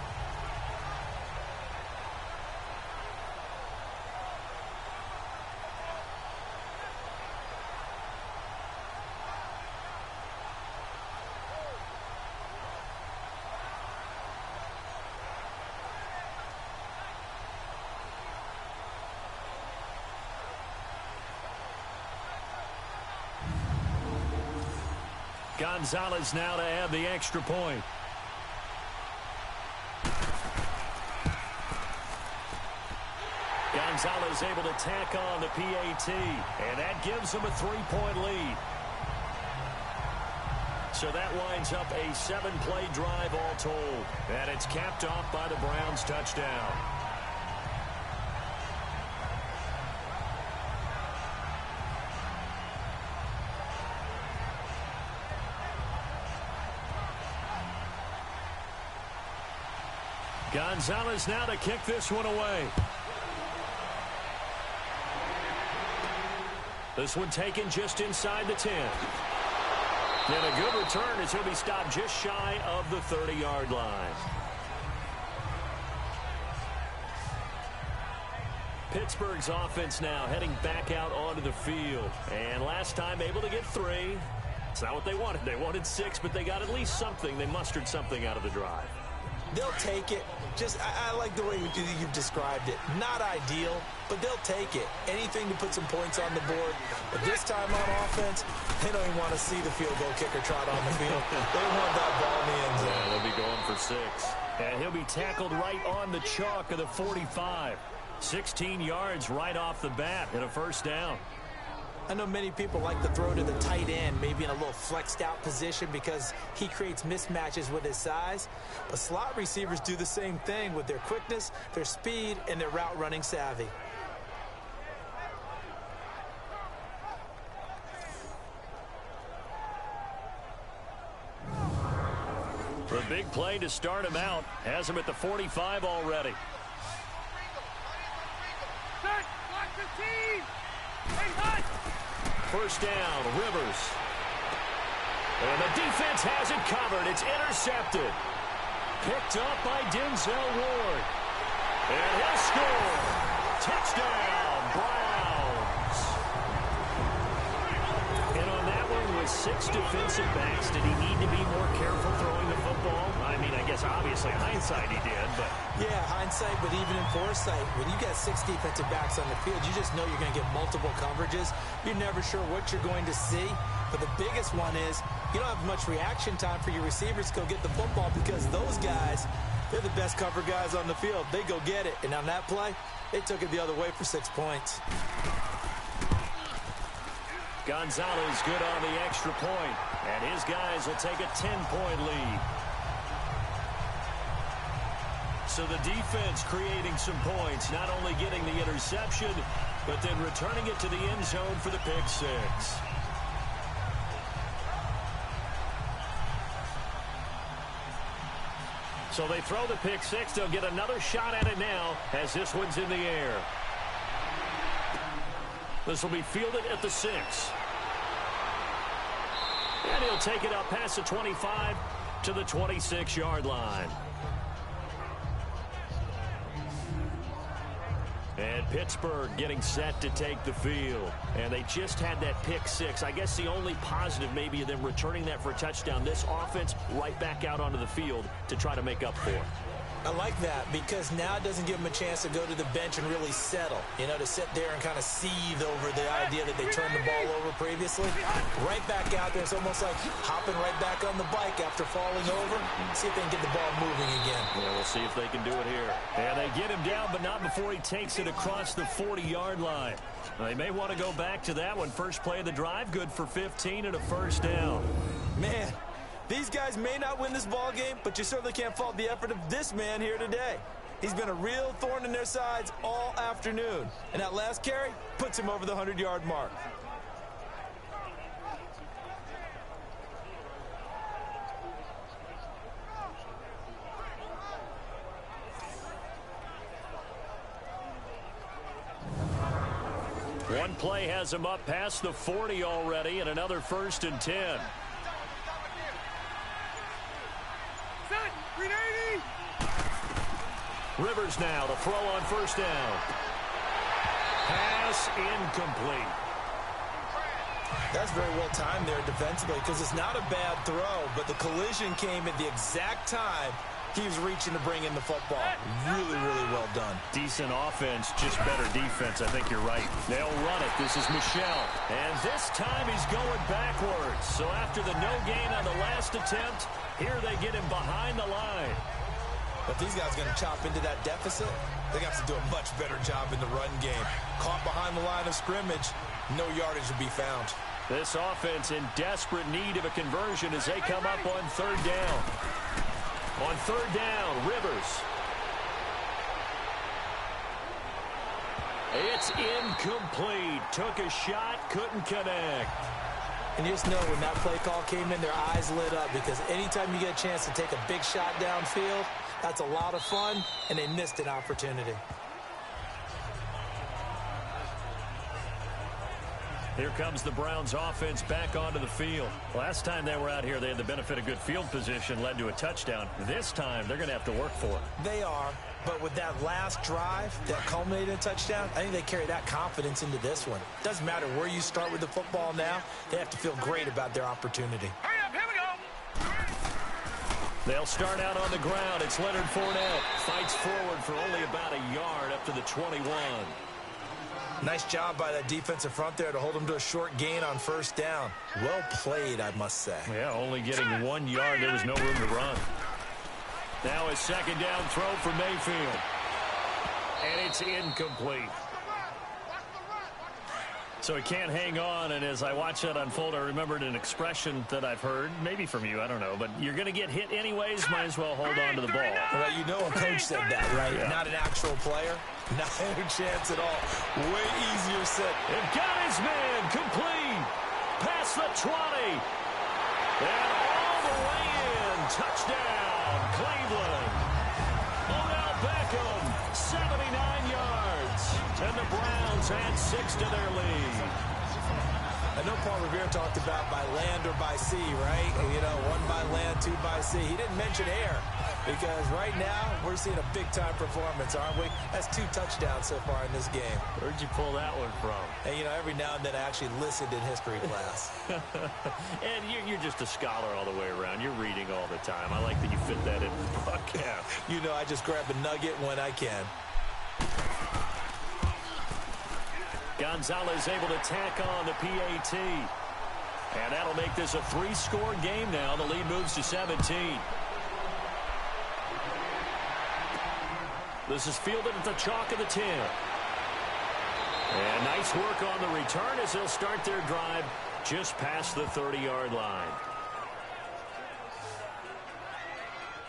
Gonzalez now to add the extra point. Gonzalez able to tack on the PAT, and that gives him a 3-point lead. So that winds up a 7-play drive all told, and it's capped off by the Browns' touchdown. Gonzalez now to kick this one away. This one taken just inside the 10. And a good return as he'll be stopped just shy of the 30-yard line. Pittsburgh's offense now heading back out onto the field. And last time able to get 3. It's not what they wanted. They wanted 6, but they got at least something. They mustered something out of the drive. They'll take it. I like the way you've described it. Not ideal, but they'll take it. Anything to put some points on the board. But this time on offense, they don't even want to see the field goal kicker trot on the field. They want that ball in the end zone. Yeah, they'll be going for 6. And he'll be tackled right on the chalk of the 45. 16 yards right off the bat and a first down. I know many people like to throw to the tight end, maybe in a little flexed out position because he creates mismatches with his size. But slot receivers do the same thing with their quickness, their speed, and their route running savvy. The big play to start him out has him at the 45 already. First down, Rivers. And the defense has it covered. It's intercepted. Picked up by Denzel Ward. And he'll score. Touchdown, Browns. 6 defensive backs. Did he need to be more careful throwing the football? I mean, I guess obviously hindsight he did, but... Yeah, hindsight, but even in foresight, when you got 6 defensive backs on the field, you just know you're going to get multiple coverages. You're never sure what you're going to see. But the biggest one is you don't have much reaction time for your receivers to go get the football because those guys, they're the best cover guys on the field. They go get it. And on that play, they took it the other way for 6 points. Gonzalez good on the extra point, and his guys will take a 10-point lead. So the defense creating some points, not only getting the interception, but then returning it to the end zone for the pick 6. So they throw the pick 6. They'll get another shot at it now as this one's in the air. This will be fielded at the 6. And he'll take it up past the 25 to the 26-yard line. And Pittsburgh getting set to take the field. And they just had that pick 6. I guess the only positive maybe of them returning that for a touchdown. This offense right back out onto the field to try to make up for it. I like that because now it doesn't give them a chance to go to the bench and really settle. You know, to sit there and kind of seethe over the idea that they turned the ball over previously. Right back out there. It's almost like hopping right back on the bike after falling over. See if they can get the ball moving again. Yeah, we'll see if they can do it here. And they get him down, but not before he takes it across the 40-yard line. They may want to go back to that one. First play of the drive, good for 15 and a first down. Man, these guys may not win this ball game, but you certainly can't fault the effort of this man here today. He's been a real thorn in their sides all afternoon. And that last carry puts him over the 100-yard mark. One play has him up past the 40 already, and another 1st and 10. Rivers now to throw on first down. Pass incomplete. That's very well timed there defensively because it's not a bad throw, but the collision came at the exact time he was reaching to bring in the football. Really, really well done. Decent offense, just better defense. I think you're right. They'll run it. This is Michel. And this time he's going backwards. So after the no gain on the last attempt, here they get him behind the line. But these guys are going to chop into that deficit. They're going to have to do a much better job in the run game. Caught behind the line of scrimmage, no yardage will be found. This offense in desperate need of a conversion as they come up on 3rd down. On 3rd down, Rivers. It's incomplete. Took a shot, couldn't connect. And you just know when that play call came in, their eyes lit up because anytime you get a chance to take a big shot downfield, that's a lot of fun, and they missed an opportunity. Here comes the Browns offense back onto the field. Last time they were out here, they had the benefit of good field position, led to a touchdown. This time, they're going to have to work for it. They are, but with that last drive that culminated in a touchdown, I think they carry that confidence into this one. Doesn't matter where you start with the football now, they have to feel great about their opportunity. Hurry up, here we go. They'll start out on the ground. It's Leonard Fournette. Fights forward for only about a yard up to the 21. Nice job by that defensive front there to hold them to a short gain on 1st down. Well played, I must say. Yeah, only getting 1 yard. There was no room to run. Now a 2nd down throw for Mayfield. And it's incomplete. So he can't hang on, and as I watch that unfold, I remembered an expression that I've heard, maybe from you, I don't know, but you're going to get hit anyways, might as well hold on to the ball. Well, you know a coach said that, right? Yeah. Not an actual player. Not a chance at all. Way easier said. They've got his man complete. Past the 20. And all the way in. Touchdown, Cleveland. Odell Beckham, 79 yards. And the Browns add 6 to their lead. I know Paul Revere talked about by land or by sea, right? You know, 1 by land, 2 by sea. He didn't mention air. Because right now, we're seeing a big-time performance, aren't we? That's 2 touchdowns so far in this game. Where'd you pull that one from? And, you know, every now and then I actually listened in history class. And you're just a scholar all the way around. You're reading all the time. I like that you fit that in the broadcast. You know, I just grab a nugget when I can. Gonzalez able to tack on the PAT. And that'll make this a 3-score game now. The lead moves to 17. This is fielded at the chalk of the 10. And nice work on the return as they'll start their drive just past the 30-yard line.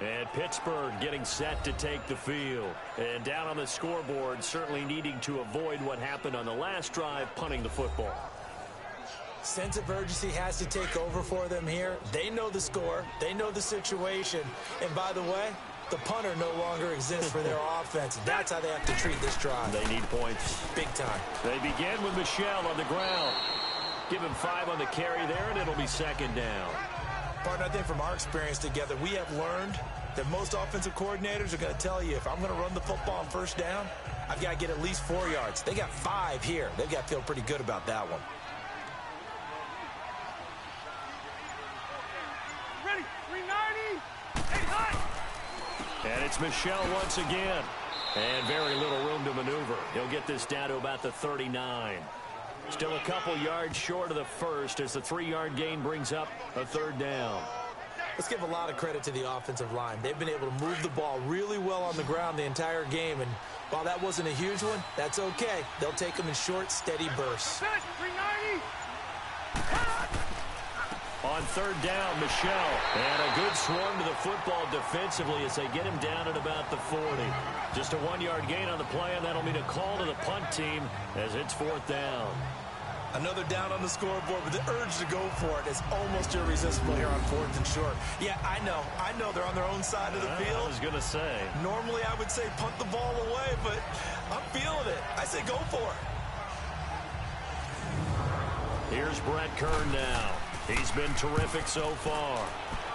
And Pittsburgh getting set to take the field. And down on the scoreboard, certainly needing to avoid what happened on the last drive, punting the football. Sense of urgency has to take over for them here. They know the score. They know the situation. And by the way, the punter no longer exists for their offense. That's how they have to treat this drive. They need points. Big time. They begin with Michel on the ground. Give him 5 on the carry there, and it'll be 2nd down. Partner, I think from our experience together, we have learned that most offensive coordinators are going to tell you, if I'm going to run the football on 1st down, I've got to get at least 4 yards. They got 5 here. They've got to feel pretty good about that one. Ready, 390. Hey, hot. And it's Michel once again. And very little room to maneuver. He'll get this down to about the 39. Still a couple yards short of the first as the 3-yard gain brings up a 3rd down. Let's give a lot of credit to the offensive line. They've been able to move the ball really well on the ground the entire game. And while that wasn't a huge one, that's okay. They'll take them in short, steady bursts. Set, 390. On 3rd down, Michel. And a good swarm to the football defensively as they get him down at about the 40. Just a 1-yard gain on the play, and that'll mean a call to the punt team as it's 4th down. Another down on the scoreboard, but the urge to go for it is almost irresistible here on 4th and short. Yeah, I know they're on their own side of the field. I was going to say. Normally I would say punt the ball away, but I'm feeling it. I say go for it. Here's Brett Kern now. He's been terrific so far.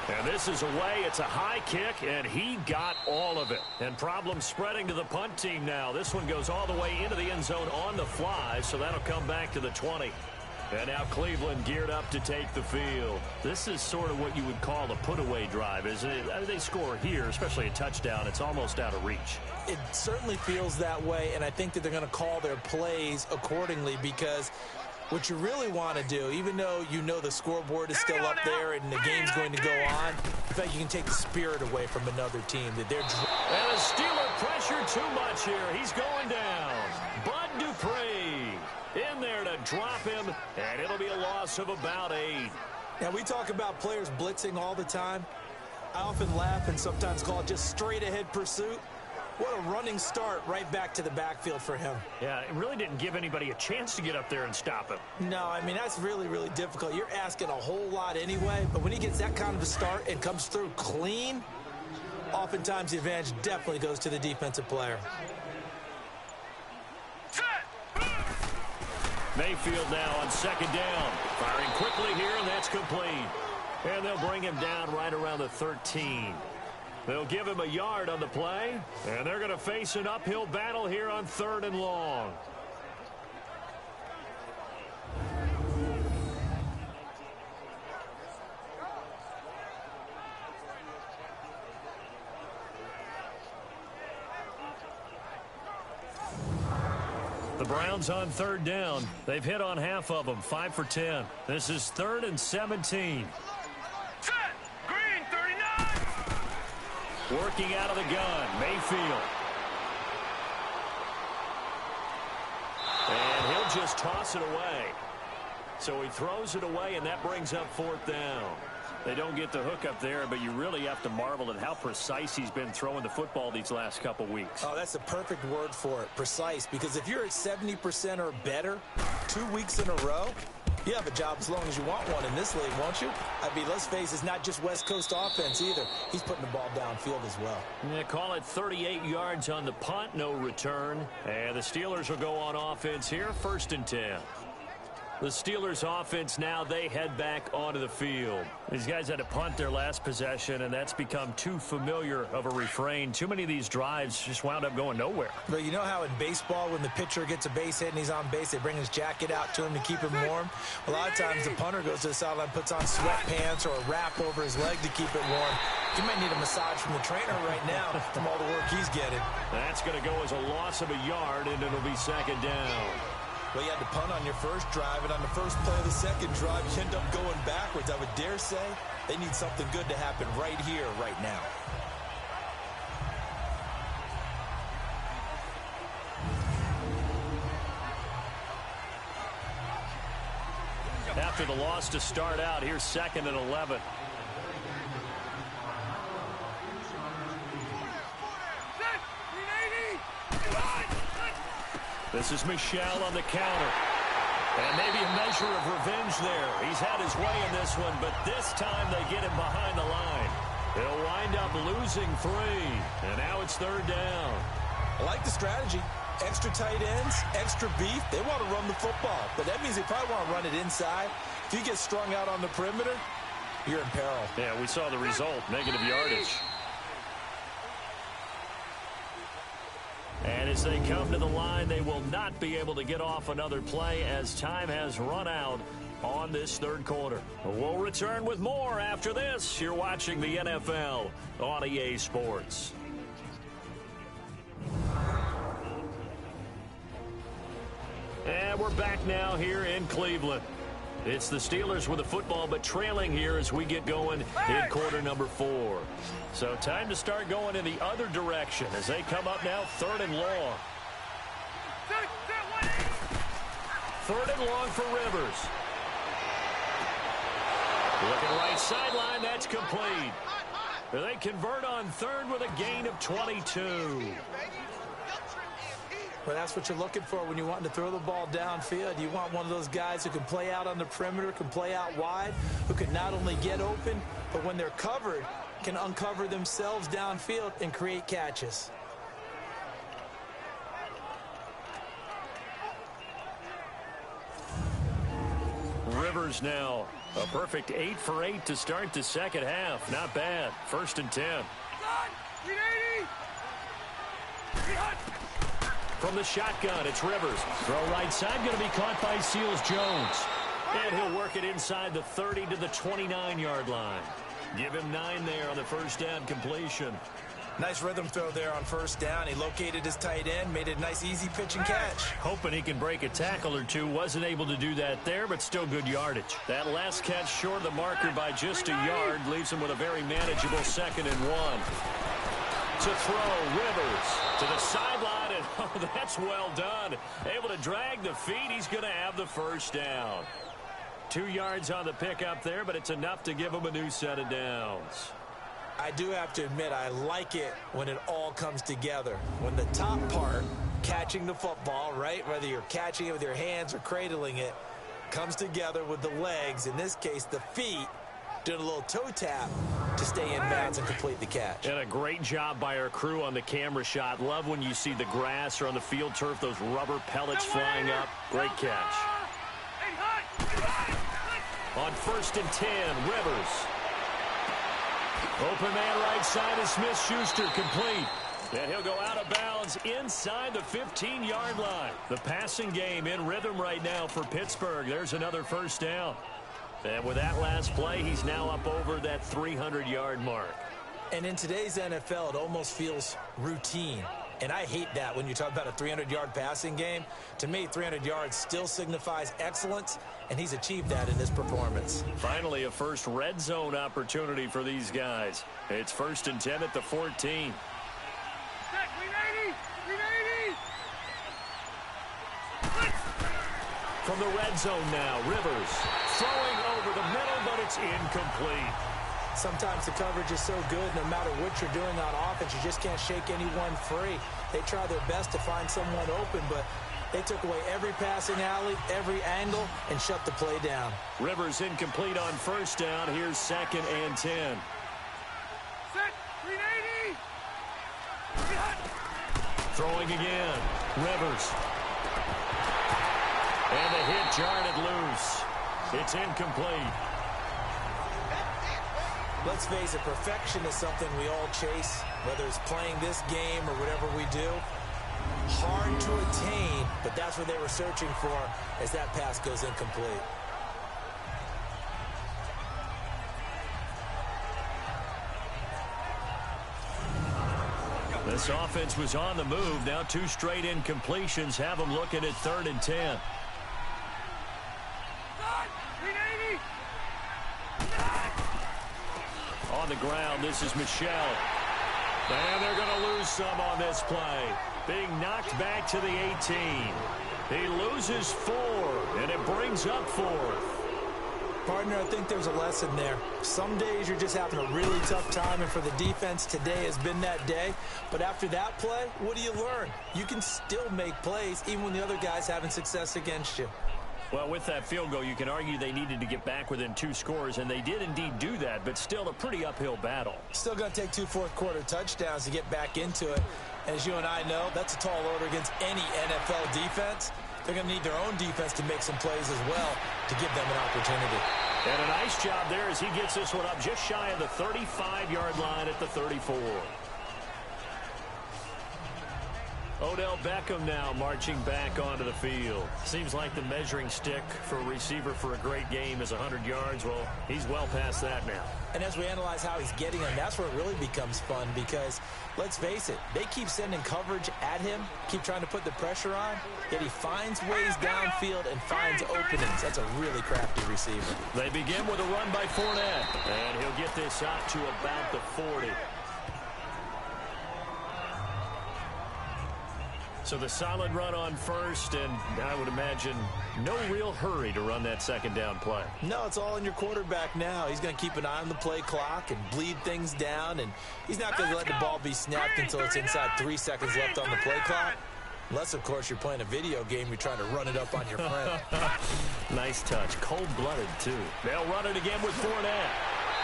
And this is away. It's a high kick, and he got all of it. And problems spreading to the punt team now. This one goes all the way into the end zone on the fly, so that'll come back to the 20. And now Cleveland geared up to take the field. This is sort of what you would call a put-away drive, isn't it? I mean, they score here, especially a touchdown. It's almost out of reach. It certainly feels that way, and I think that they're going to call their plays accordingly because what you really want to do, even though you know the scoreboard is still up there and the game's going to go on, in fact, you can take the spirit away from another team. That they're and a Steeler pressure too much here. He's going down. Bud Dupree in there to drop him, and it'll be a loss of about 8. Now, we talk about players blitzing all the time. I often laugh and sometimes call it just straight-ahead pursuit. What a running start right back to the backfield for him. Yeah, it really didn't give anybody a chance to get up there and stop him. No, I mean, that's really, really difficult. You're asking a whole lot anyway, but when he gets that kind of a start and comes through clean, oftentimes the advantage definitely goes to the defensive player. Mayfield now on 2nd down. Firing quickly here, and that's complete. And they'll bring him down right around the 13. They'll give him a yard on the play, and they're going to face an uphill battle here on 3rd and long. The Browns on 3rd down. They've hit on half of them, 5 for 10. This is 3rd and 17. Working out of the gun, Mayfield. And he'll just toss it away. So he throws it away, and that brings up 4th down. They don't get the hook up there, but you really have to marvel at how precise he's been throwing the football these last couple weeks. Oh, that's the perfect word for it, precise, because if you're at 70% or better 2 weeks in a row, you have a job as long as you want one in this league, won't you? I mean, let's face it, it's not just West Coast offense either. He's putting the ball downfield as well. Yeah, call it 38 yards on the punt, no return. And the Steelers will go on offense here, 1st and 10. The Steelers offense now, they head back onto the field. These guys had to punt their last possession, and that's become too familiar of a refrain. Too many of these drives just wound up going nowhere. But you know how in baseball, when the pitcher gets a base hit and he's on base, they bring his jacket out to him to keep him warm? A lot of times the punter goes to the sideline, puts on sweatpants or a wrap over his leg to keep it warm. He might need a massage from the trainer right now from all the work he's getting. That's going to go as a loss of a yard, and it'll be second down. Well, you had to punt on your first drive, and on the first play of the second drive, you end up going backwards. I would dare say they need something good to happen right here, right now. After the loss to start out, here's 2nd and 11. This is Michel on the counter. And maybe a measure of revenge there. He's had his way in this one, but this time they get him behind the line. He'll wind up losing 3. And now it's 3rd down. I like the strategy. Extra tight ends, extra beef. They want to run the football, but that means they probably want to run it inside. If you get strung out on the perimeter, you're in peril. Yeah, we saw the result, negative yardage. And as they come to the line, they will not be able to get off another play as time has run out on this 3rd quarter. We'll return with more after this. You're watching the NFL on EA Sports. And we're back now here in Cleveland. It's the Steelers with the football, but trailing here as we get going in quarter number 4. So time to start going in the other direction as they come up now 3rd and long. 3rd and long for Rivers. Looking right sideline, that's complete. They convert on 3rd with a gain of 22. Well, that's what you're looking for when you want to throw the ball downfield. You want one of those guys who can play out on the perimeter, can play out wide, who can not only get open, but when they're covered, can uncover themselves downfield and create catches. Rivers now a perfect 8 for 8 to start the second half. Not bad. 1st and 10. From the shotgun, it's Rivers. Throw right side, going to be caught by Seals-Jones. And he'll work it inside the 30 to the 29-yard line. Give him 9 there on the first down completion. Nice rhythm throw there on 1st down. He located his tight end, made it a nice easy pitch and catch. Hoping he can break a tackle or two. Wasn't able to do that there, but still good yardage. That last catch short of the marker by just a yard leaves him with a very manageable 2nd and 1. To throw, Rivers to the sideline, and oh, that's well done. Able to drag the feet. He's going to have the first down. 2 yards on the pickup there, but it's enough to give him a new set of downs. I do have to admit, I like it when it all comes together. When the top part, catching the football, right, whether you're catching it with your hands or cradling it, comes together with the legs, in this case the feet, doing a little toe tap to stay in bounds and complete the catch. And a great job by our crew on the camera shot. Love when you see the grass or on the field turf, those rubber pellets flying up. Great catch. On 1st and 10, Rivers. Open man right side is Smith-Schuster, complete. And he'll go out of bounds inside the 15-yard line. The passing game in rhythm right now for Pittsburgh. There's another first down. And with that last play, he's now up over that 300-yard mark. And in today's NFL, it almost feels routine. And I hate that when you talk about a 300-yard passing game. To me, 300 yards still signifies excellence, and he's achieved that in this performance. Finally, a first red zone opportunity for these guys. It's 1st and 10 at the 14. From the red zone now, Rivers throwing over the middle, but it's incomplete. Sometimes the coverage is so good, no matter what you're doing on offense, you just can't shake anyone free. They try their best to find someone open, but they took away every passing alley, every angle, and shut the play down. Rivers incomplete on 1st down. Here's 2nd and 10. Throwing again. Rivers. And the hit jarred it loose. It's incomplete. Let's face it, perfection is something we all chase, whether it's playing this game or whatever we do. Hard to attain, but that's what they were searching for as that pass goes incomplete. This offense was on the move. Now 2 straight incompletions have them looking at 3rd and 10. On the ground, this is Michel. And they're going to lose some on this play. Being knocked back to the 18. He loses 4, and it brings up 4th. Partner, I think there's a lesson there. Some days you're just having a really tough time, and for the defense, today has been that day. But after that play, what do you learn? You can still make plays even when the other guy's having success against you. Well, with that field goal, you can argue they needed to get back within 2 scores, and they did indeed do that, but still a pretty uphill battle. Still going to take 2 fourth-quarter touchdowns to get back into it. As you and I know, that's a tall order against any NFL defense. They're going to need their own defense to make some plays as well to give them an opportunity. And a nice job there as he gets this one up just shy of the 35-yard line at the 34. Odell Beckham now marching back onto the field. Seems like the measuring stick for a receiver for a great game is 100 yards. Well, he's well past that now. And as we analyze how he's getting them, that's where it really becomes fun because, let's face it, they keep sending coverage at him, keep trying to put the pressure on, yet he finds ways downfield and finds openings. That's a really crafty receiver. They begin with a run by Fournette, and he'll get this out to about the 40. So the solid run on first, and I would imagine no real hurry to run that second down play. No, it's all in your quarterback now. He's going to keep an eye on the play clock and bleed things down, and he's not going to let the ball be snapped until it's inside 3 seconds left on the play clock. Unless, of course, you're playing a video game, you're trying to run it up on your friend. Nice touch. Cold-blooded, too. They'll run it again with Fournette.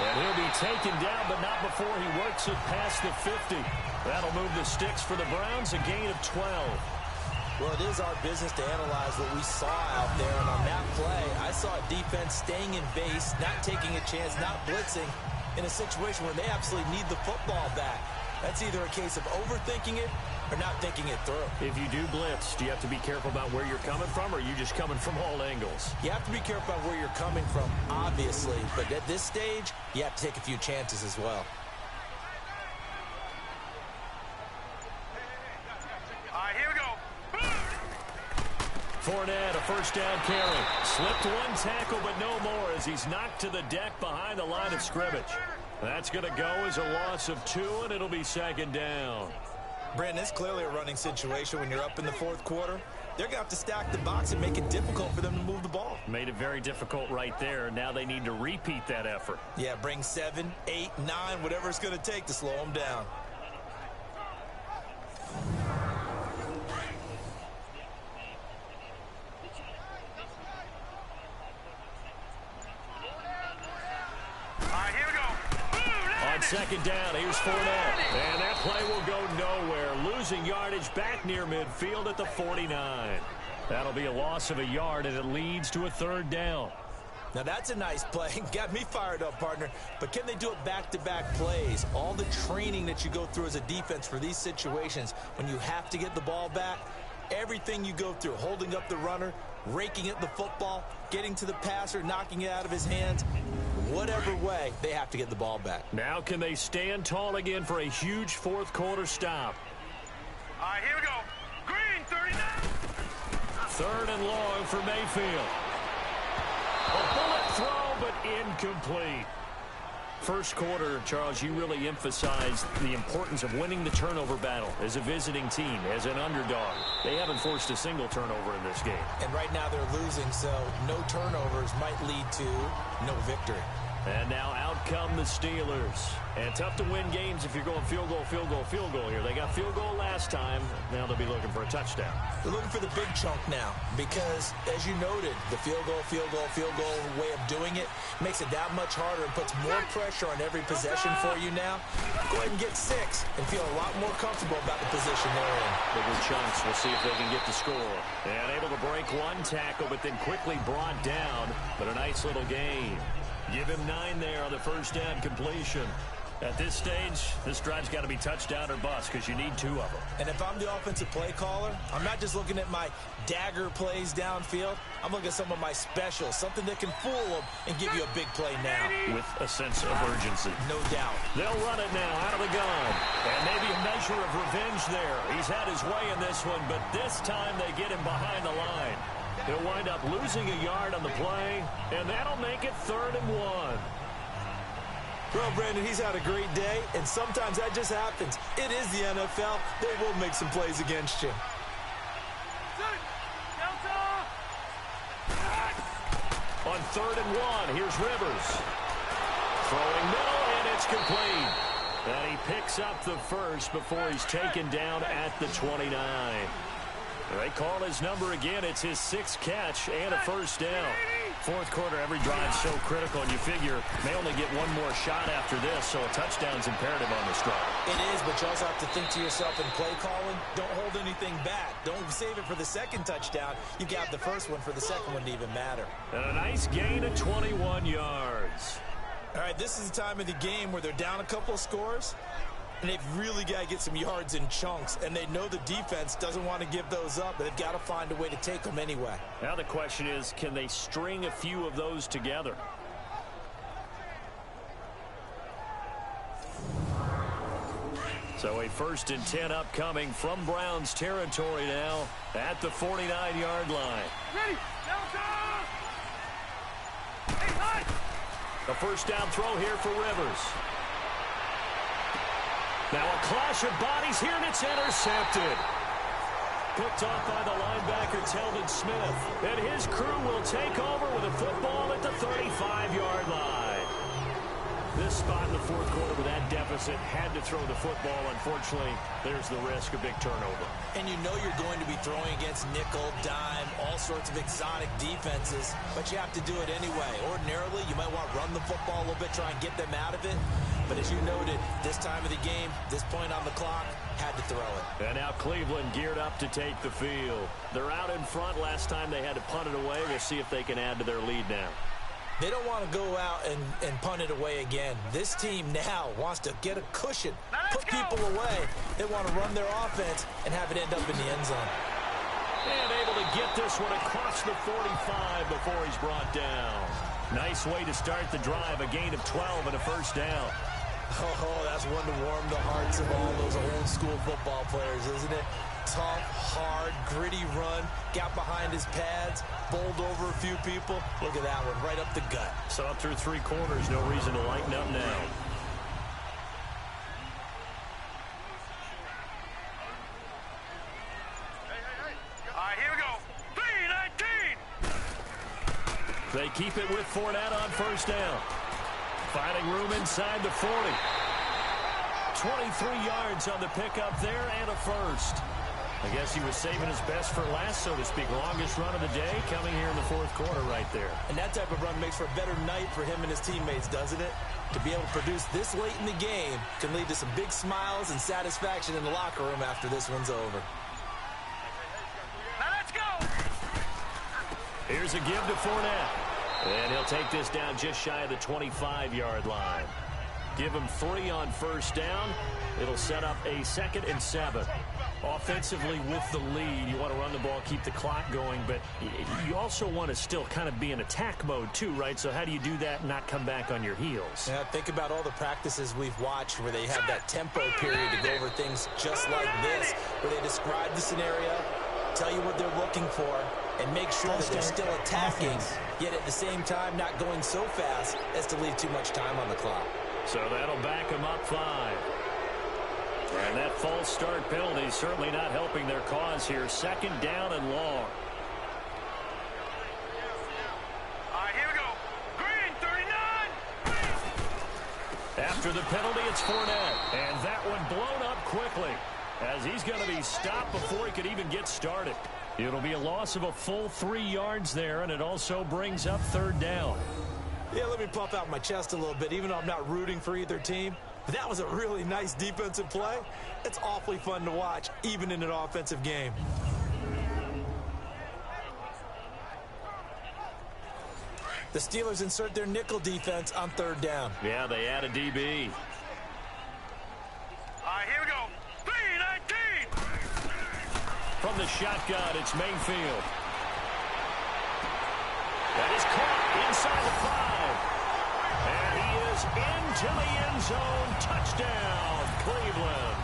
And he'll be taken down, but not before he works it past the 50. That'll move the sticks for the Browns, a gain of 12. Well, it is our business to analyze what we saw out there. And on that play, I saw a defense staying in base, not taking a chance, not blitzing, in a situation where they absolutely need the football back. That's either a case of overthinking it or not thinking it through. If you do blitz, do you have to be careful about where you're coming from, or are you just coming from all angles? You have to be careful about where you're coming from, obviously. But at this stage, you have to take a few chances as well. Fournette, a first down carry. Slipped 1 tackle, but no more as he's knocked to the deck behind the line of scrimmage. That's going to go as a loss of 2, and it'll be second down. Brandon, it's clearly a running situation when you're up in the 4th quarter. They're going to have to stack the box and make it difficult for them to move the ball. Made it very difficult right there. Now they need to repeat that effort. Yeah, bring 7, 8, 9, whatever it's going to take to slow them down. On second down, here's Fournette. And that play will go nowhere. Losing yardage back near midfield at the 49. That'll be a loss of a yard, and it leads to a 3rd down. Now that's a nice play. Got me fired up, partner. But can they do it back-to-back plays? All the training that you go through as a defense for these situations, when you have to get the ball back, everything you go through, holding up the runner, raking at the football, getting to the passer, knocking it out of his hands, whatever way, they have to get the ball back. Now can they stand tall again for a huge 4th quarter stop? All right, here we go. Green, 39. 3rd and long for Mayfield. A bullet throw, but incomplete. First quarter, Charles, you really emphasized the importance of winning the turnover battle as a visiting team, as an underdog. They haven't forced a single turnover in this game. And right now they're losing, so no turnovers might lead to no victory. And now out come the Steelers. And tough to win games if you're going field goal, field goal, field goal here. They got field goal last time. Now they'll be looking for a touchdown. They're looking for the big chunk now because, as you noted, the field goal way of doing it makes it that much harder and puts more pressure on every possession for you now. Go ahead and get 6 and feel a lot more comfortable about the position they're in. Bigger chunks. We'll see if they can get the score. And able to break one tackle, but then quickly brought down. But a nice little gain. Give him 9 there on the first down completion. At this stage, this drive's got to be touchdown or bust because you need 2 of them. And if I'm the offensive play caller, I'm not just looking at my dagger plays downfield. I'm looking at some of my specials, something that can fool them and give you a big play now. With a sense of urgency. No doubt. They'll run it now out of the gun. And maybe a measure of revenge there. He's had his way in this one, but this time they get him behind the line. He'll wind up losing a yard on the play, and that'll make it 3rd and 1. Well, Brandon, he's had a great day, and sometimes that just happens. It is the NFL. They will make some plays against you. On 3rd and 1, here's Rivers. Throwing middle, and it's complete. And he picks up the first before he's taken down at the 29. They call his number again. It's his 6th catch and a first down. 4th quarter, every drive so critical, and you figure they only get one more shot after this, so a touchdown's imperative on this drive. It is, but you also have to think to yourself in play calling, don't hold anything back. Don't save it for the 2nd touchdown. You got the first one for the 2nd one to even matter. And a nice gain of 21 yards. All right, this is the time of the game where they're down a couple of scores, and they've really got to get some yards in chunks, and they know the defense doesn't want to give those up, but they've got to find a way to take them anyway. Now the question is, can they string a few of those together? So a 1st and 10 upcoming from Browns territory now at the 49-yard line. Ready, Delta! Hey, high! A first down throw here for Rivers. Now a clash of bodies here, and it's intercepted. Picked off by the linebacker, Telvin Smith. And his crew will take over with a football at the 35-yard line. This spot in the 4th quarter with that deficit had to throw the football. Unfortunately, there's the risk of big turnover. And you know you're going to be throwing against nickel, dime, all sorts of exotic defenses, but you have to do it anyway. Ordinarily, you might want to run the football a little bit, try and get them out of it. But as you noted, this time of the game, this point on the clock, had to throw it. And now Cleveland geared up to take the field. They're out in front. Last time they had to punt it away. We'll see if they can add to their lead now. They don't want to go out and punt it away again. This team now wants to get a cushion, put people away. They want to run their offense and have it end up in the end zone. And able to get this one across the 45 before he's brought down. Nice way to start the drive, a gain of 12 and a first down. Oh, that's one to warm the hearts of all those old-school football players, isn't it? Tough, hard, gritty run, got behind his pads, bowled over a few people. Look at that one, right up the gut. So up through 3 quarters, no reason to lighten up now. All right, here we go. 3-19. They keep it with Fournette on first down. Finding room inside the 40. 23 yards on the pickup there and a first. I guess he was saving his best for last, so to speak. Longest run of the day coming here in the 4th quarter right there. And that type of run makes for a better night for him and his teammates, doesn't it? To be able to produce this late in the game can lead to some big smiles and satisfaction in the locker room after this one's over. Now let's go. Here's a give to Fournette. And he'll take this down just shy of the 25-yard line. Give him 3 on first down. It'll set up a 2nd and 7. Offensively with the lead, you want to run the ball, keep the clock going, but you also want to still kind of be in attack mode too, right? So how do you do that and not come back on your heels? Yeah, think about all the practices we've watched where they have that tempo period to go over things just like this, where they describe the scenario, tell you what they're looking for, and make sure that they're still attacking, yet at the same time not going so fast as to leave too much time on the clock. So that'll back them up 5. And that false start penalty is certainly not helping their cause here. 2nd down and long. All right, here we go. Green, 39. After the penalty, it's Fournette. And that one blown up quickly, as he's going to be stopped before he could even get started. It'll be a loss of a full 3 yards there, and it also brings up 3rd down. Yeah, let me puff out my chest a little bit, even though I'm not rooting for either team. That was a really nice defensive play. It's awfully fun to watch, even in an offensive game. The Steelers insert their nickel defense on 3rd down. Yeah, they add a DB. All right, here we go. 3-19. From the shotgun, it's Mayfield. That is caught inside the 5. And he is into the end zone. Touchdown, Cleveland.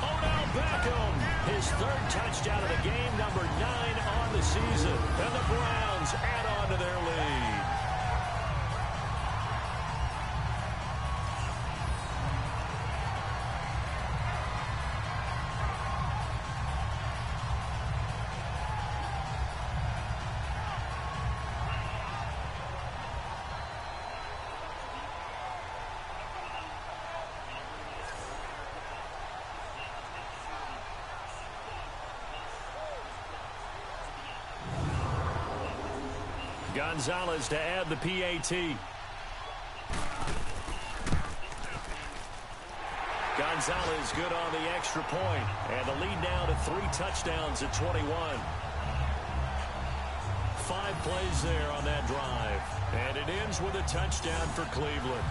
Odell Beckham, his 3rd touchdown of the game, number 9 on the season. And the Browns add on to their lead. Gonzalez to add the PAT. Gonzalez good on the extra point. And the lead now to 3 touchdowns at 21. 5 plays there on that drive. And it ends with a touchdown for Cleveland.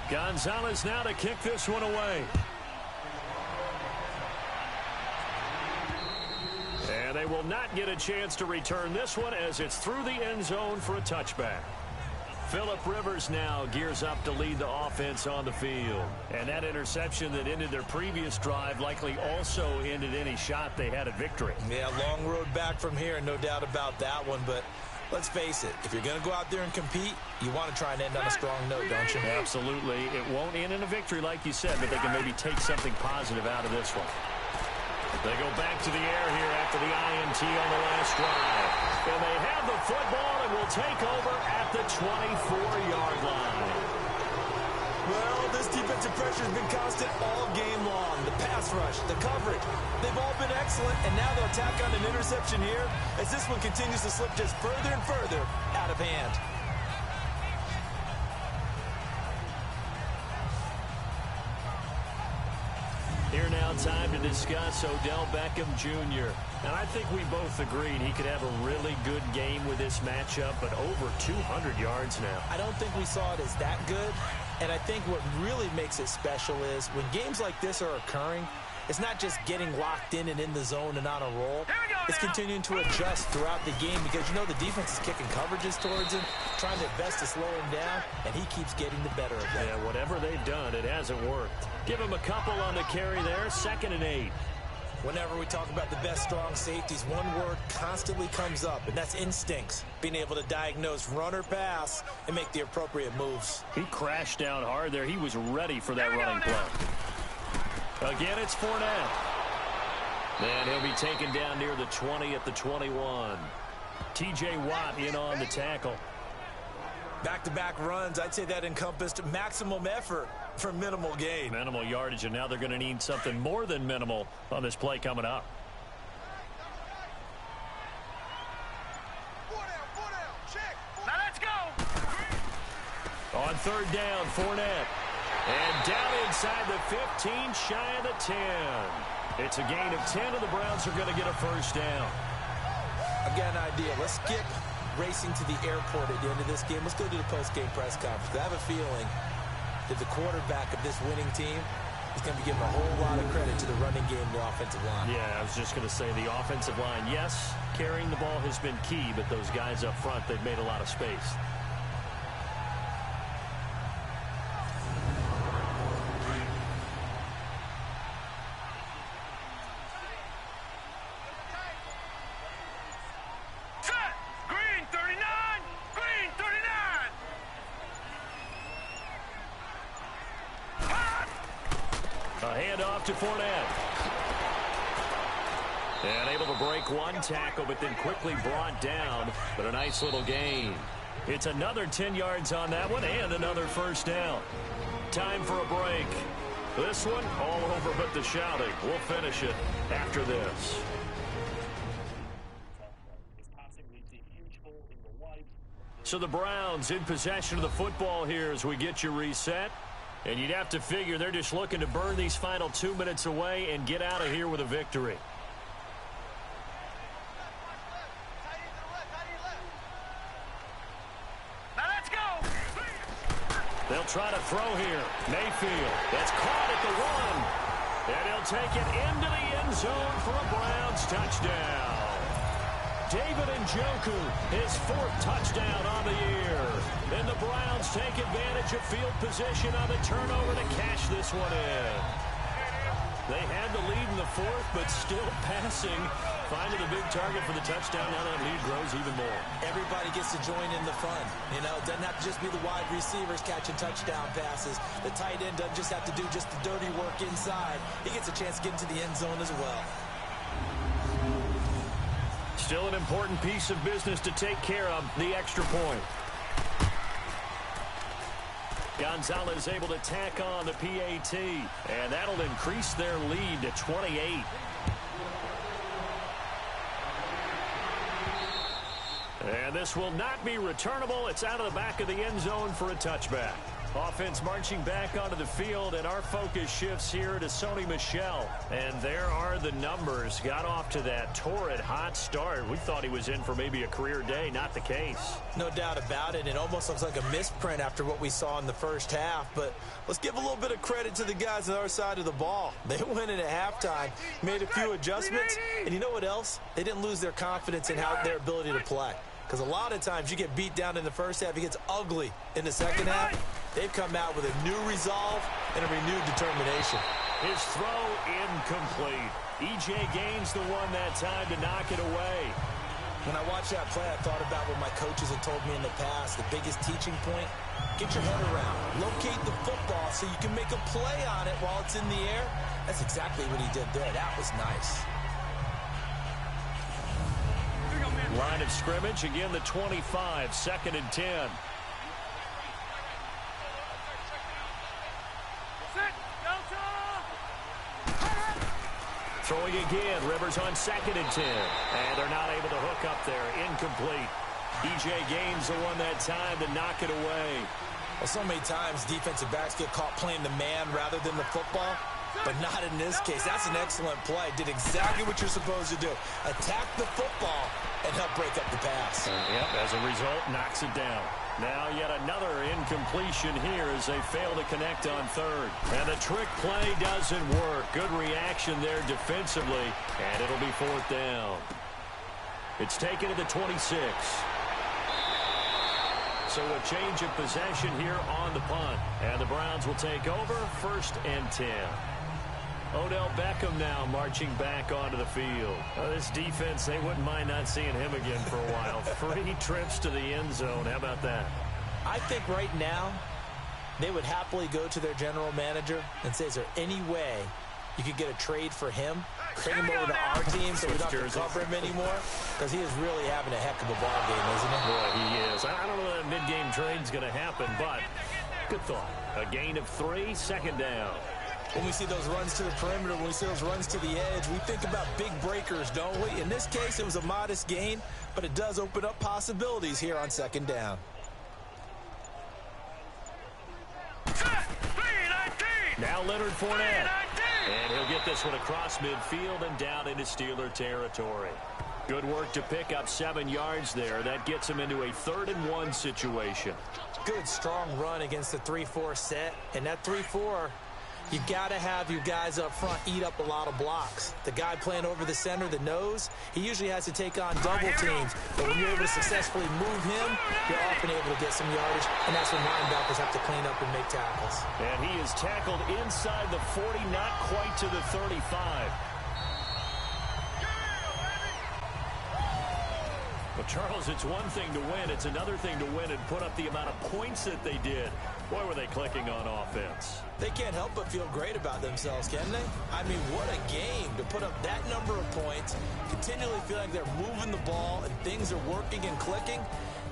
Gonzalez now to kick this one away. And they will not get a chance to return this one as it's through the end zone for a touchback. Phillip Rivers now gears up to lead the offense on the field. And that interception that ended their previous drive likely also ended any shot they had at victory. Yeah, long road back from here, no doubt about that one. But let's face it, if you're going to go out there and compete, you want to try and end on a strong note, don't you? Absolutely. It won't end in a victory like you said, but they can maybe take something positive out of this one. They go back to the air here after the INT on the last drive. And they have the football and will take over at the 24-yard line. Well, this defensive pressure has been constant all game long. The pass rush, the coverage, they've all been excellent, and now they'll tack on an interception here as this one continues to slip just further and further out of hand. Here now, time to discuss Odell Beckham Jr. And I think we both agreed he could have a really good game with this matchup, but over 200 yards now. I don't think we saw it as that good, and I think what really makes it special is when games like this are occurring, it's not just getting locked in and in the zone and on a roll. It's continuing to adjust throughout the game because, you know, the defense is kicking coverages towards him, trying their best to slow him down, and he keeps getting the better of that. Yeah, whatever they've done, it hasn't worked. Give him a couple on the carry there, 2nd and 8. Whenever we talk about the best strong safeties, one word constantly comes up, and that's instincts. Being able to diagnose run or pass and make the appropriate moves. He crashed down hard there. He was ready for that running play. Again, it's Fournette. And he'll be taken down near the 20 at the 21. T.J. Watt in on the tackle. Back-to-back runs, I'd say that encompassed maximum effort for minimal gain. Minimal yardage, and now they're going to need something more than minimal on this play coming up. Now let's go. On 3rd down, Fournette. And down inside the 15, shy of the 10. It's a gain of 10, and the Browns are going to get a 1st down. I've got an idea. Let's skip racing to the airport at the end of this game. Let's go to the post-game press conference. I have a feeling that the quarterback of this winning team is going to be giving a whole lot of credit to the running game and the offensive line. Yeah, I was just going to say the offensive line, yes, carrying the ball has been key, but those guys up front, they've made a lot of space. Set. A handoff to Fournette. And able to break one tackle, but then quickly brought down. But a nice little gain. It's another 10 yards on that one and another first down. Time for a break. This one, all over but the shouting. We'll finish it after this. So the Browns in possession of the football here as we get you reset. And you'd have to figure they're just looking to burn these final 2 minutes away and get out of here with a victory. They'll try to throw here. Mayfield. That's caught at the 1. And he'll take it into the end zone for a Browns touchdown. David Njoku, his 4th touchdown on the year. And the Browns take advantage of field position on the turnover to cash this one in. They had the lead in the 4th, but still passing. Finding the big target for the touchdown. Now that lead grows even more. Everybody gets to join in the fun. You know, it doesn't have to just be the wide receivers catching touchdown passes. The tight end doesn't just have to do just the dirty work inside. He gets a chance to get into the end zone as well. Still an important piece of business to take care of, the extra point. Gonzalez able to tack on the PAT, and that'll increase their lead to 28. And this will not be returnable. It's out of the back of the end zone for a touchback. Offense marching back onto the field, and our focus shifts here to Sony Michel. And there are the numbers. Got off to that torrid hot start. We thought he was in for maybe a career day. Not the case. No doubt about it. It almost looks like a misprint after what we saw in the first half. But let's give a little bit of credit to the guys on our side of the ball. They went in at halftime, made a few adjustments. And you know what else? They didn't lose their confidence in their ability to play. Because a lot of times you get beat down in the first half, it gets ugly in the second half. They've come out with a new resolve and a renewed determination. His throw incomplete. E.J. Gaines the one that time to knock it away. When I watched that play, I thought about what my coaches had told me in the past. The biggest teaching point, get your head around. Locate the football so you can make a play on it while it's in the air. That's exactly what he did there. That was nice. Line of scrimmage, again the 25, 2nd and 10. Throwing again, Rivers on 2nd and 10. And they're not able to hook up there, incomplete. E.J. Gaines the one that time to knock it away. Well, so many times defensive backs get caught playing the man rather than the football. But not in this case. That's an excellent play. Did exactly what you're supposed to do. Attack the football and help break up the pass. Yep, as a result, knocks it down. Now yet another incompletion here as they fail to connect on 3rd. And the trick play doesn't work. Good reaction there defensively. And it'll be 4th down. It's taken to the 26. So a change of possession here on the punt. And the Browns will take over 1st and 10. Odell Beckham now marching back onto the field. This defense, they wouldn't mind not seeing him again for a while. 3 trips to the end zone. How about that? I think right now they would happily go to their general manager and say, is there any way you could get a trade for him? Bring him over to our team so we don't have to cover him anymore? Because he is really having a heck of a ball game, isn't he? Boy, he is. I don't know that a mid-game trade's going to happen, but good thought. A gain of 3, 2nd down. When we see those runs to the perimeter, when we see those runs to the edge, we think about big breakers, don't we? In this case, it was a modest gain, but it does open up possibilities here on 2nd down. Now Leonard Fournette. And he'll get this one across midfield and down into Steeler territory. Good work to pick up 7 yards there. That gets him into a 3rd and 1 situation. Good, strong run against the 3-4 set. And that 3-4... you got to have your guys up front eat up a lot of blocks. The guy playing over the center, the nose, he usually has to take on double teams. But when you're able to successfully move him, you're often able to get some yardage, and that's when linebackers have to clean up and make tackles. And he is tackled inside the 40, not quite to the 35. A Charles, it's one thing to win. It's another thing to win and put up the amount of points that they did. Boy, were they clicking on offense. They can't help but feel great about themselves, can they? I mean, what a game to put up that number of points, continually feel like they're moving the ball and things are working and clicking.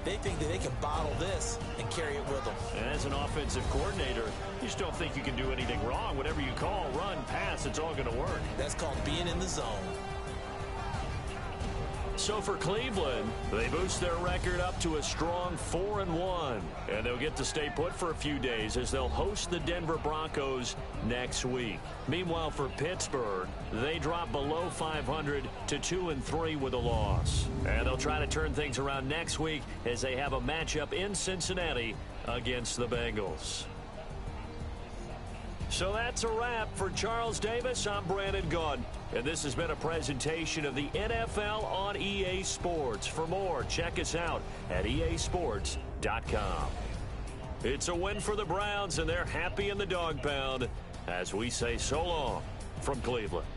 They think that they can bottle this and carry it with them. And as an offensive coordinator, you just don't think you can do anything wrong. Whatever you call, run, pass, it's all going to work. That's called being in the zone. So for Cleveland, they boost their record up to a strong 4-1. And they'll get to stay put for a few days as they'll host the Denver Broncos next week. Meanwhile, for Pittsburgh, they drop below 500 to 2-3 with a loss. And they'll try to turn things around next week as they have a matchup in Cincinnati against the Bengals. So that's a wrap for Charles Davis. I'm Brandon Gaudin, and this has been a presentation of the NFL on EA Sports. For more, check us out at easports.com. It's a win for the Browns, and they're happy in the dog pound as we say so long from Cleveland.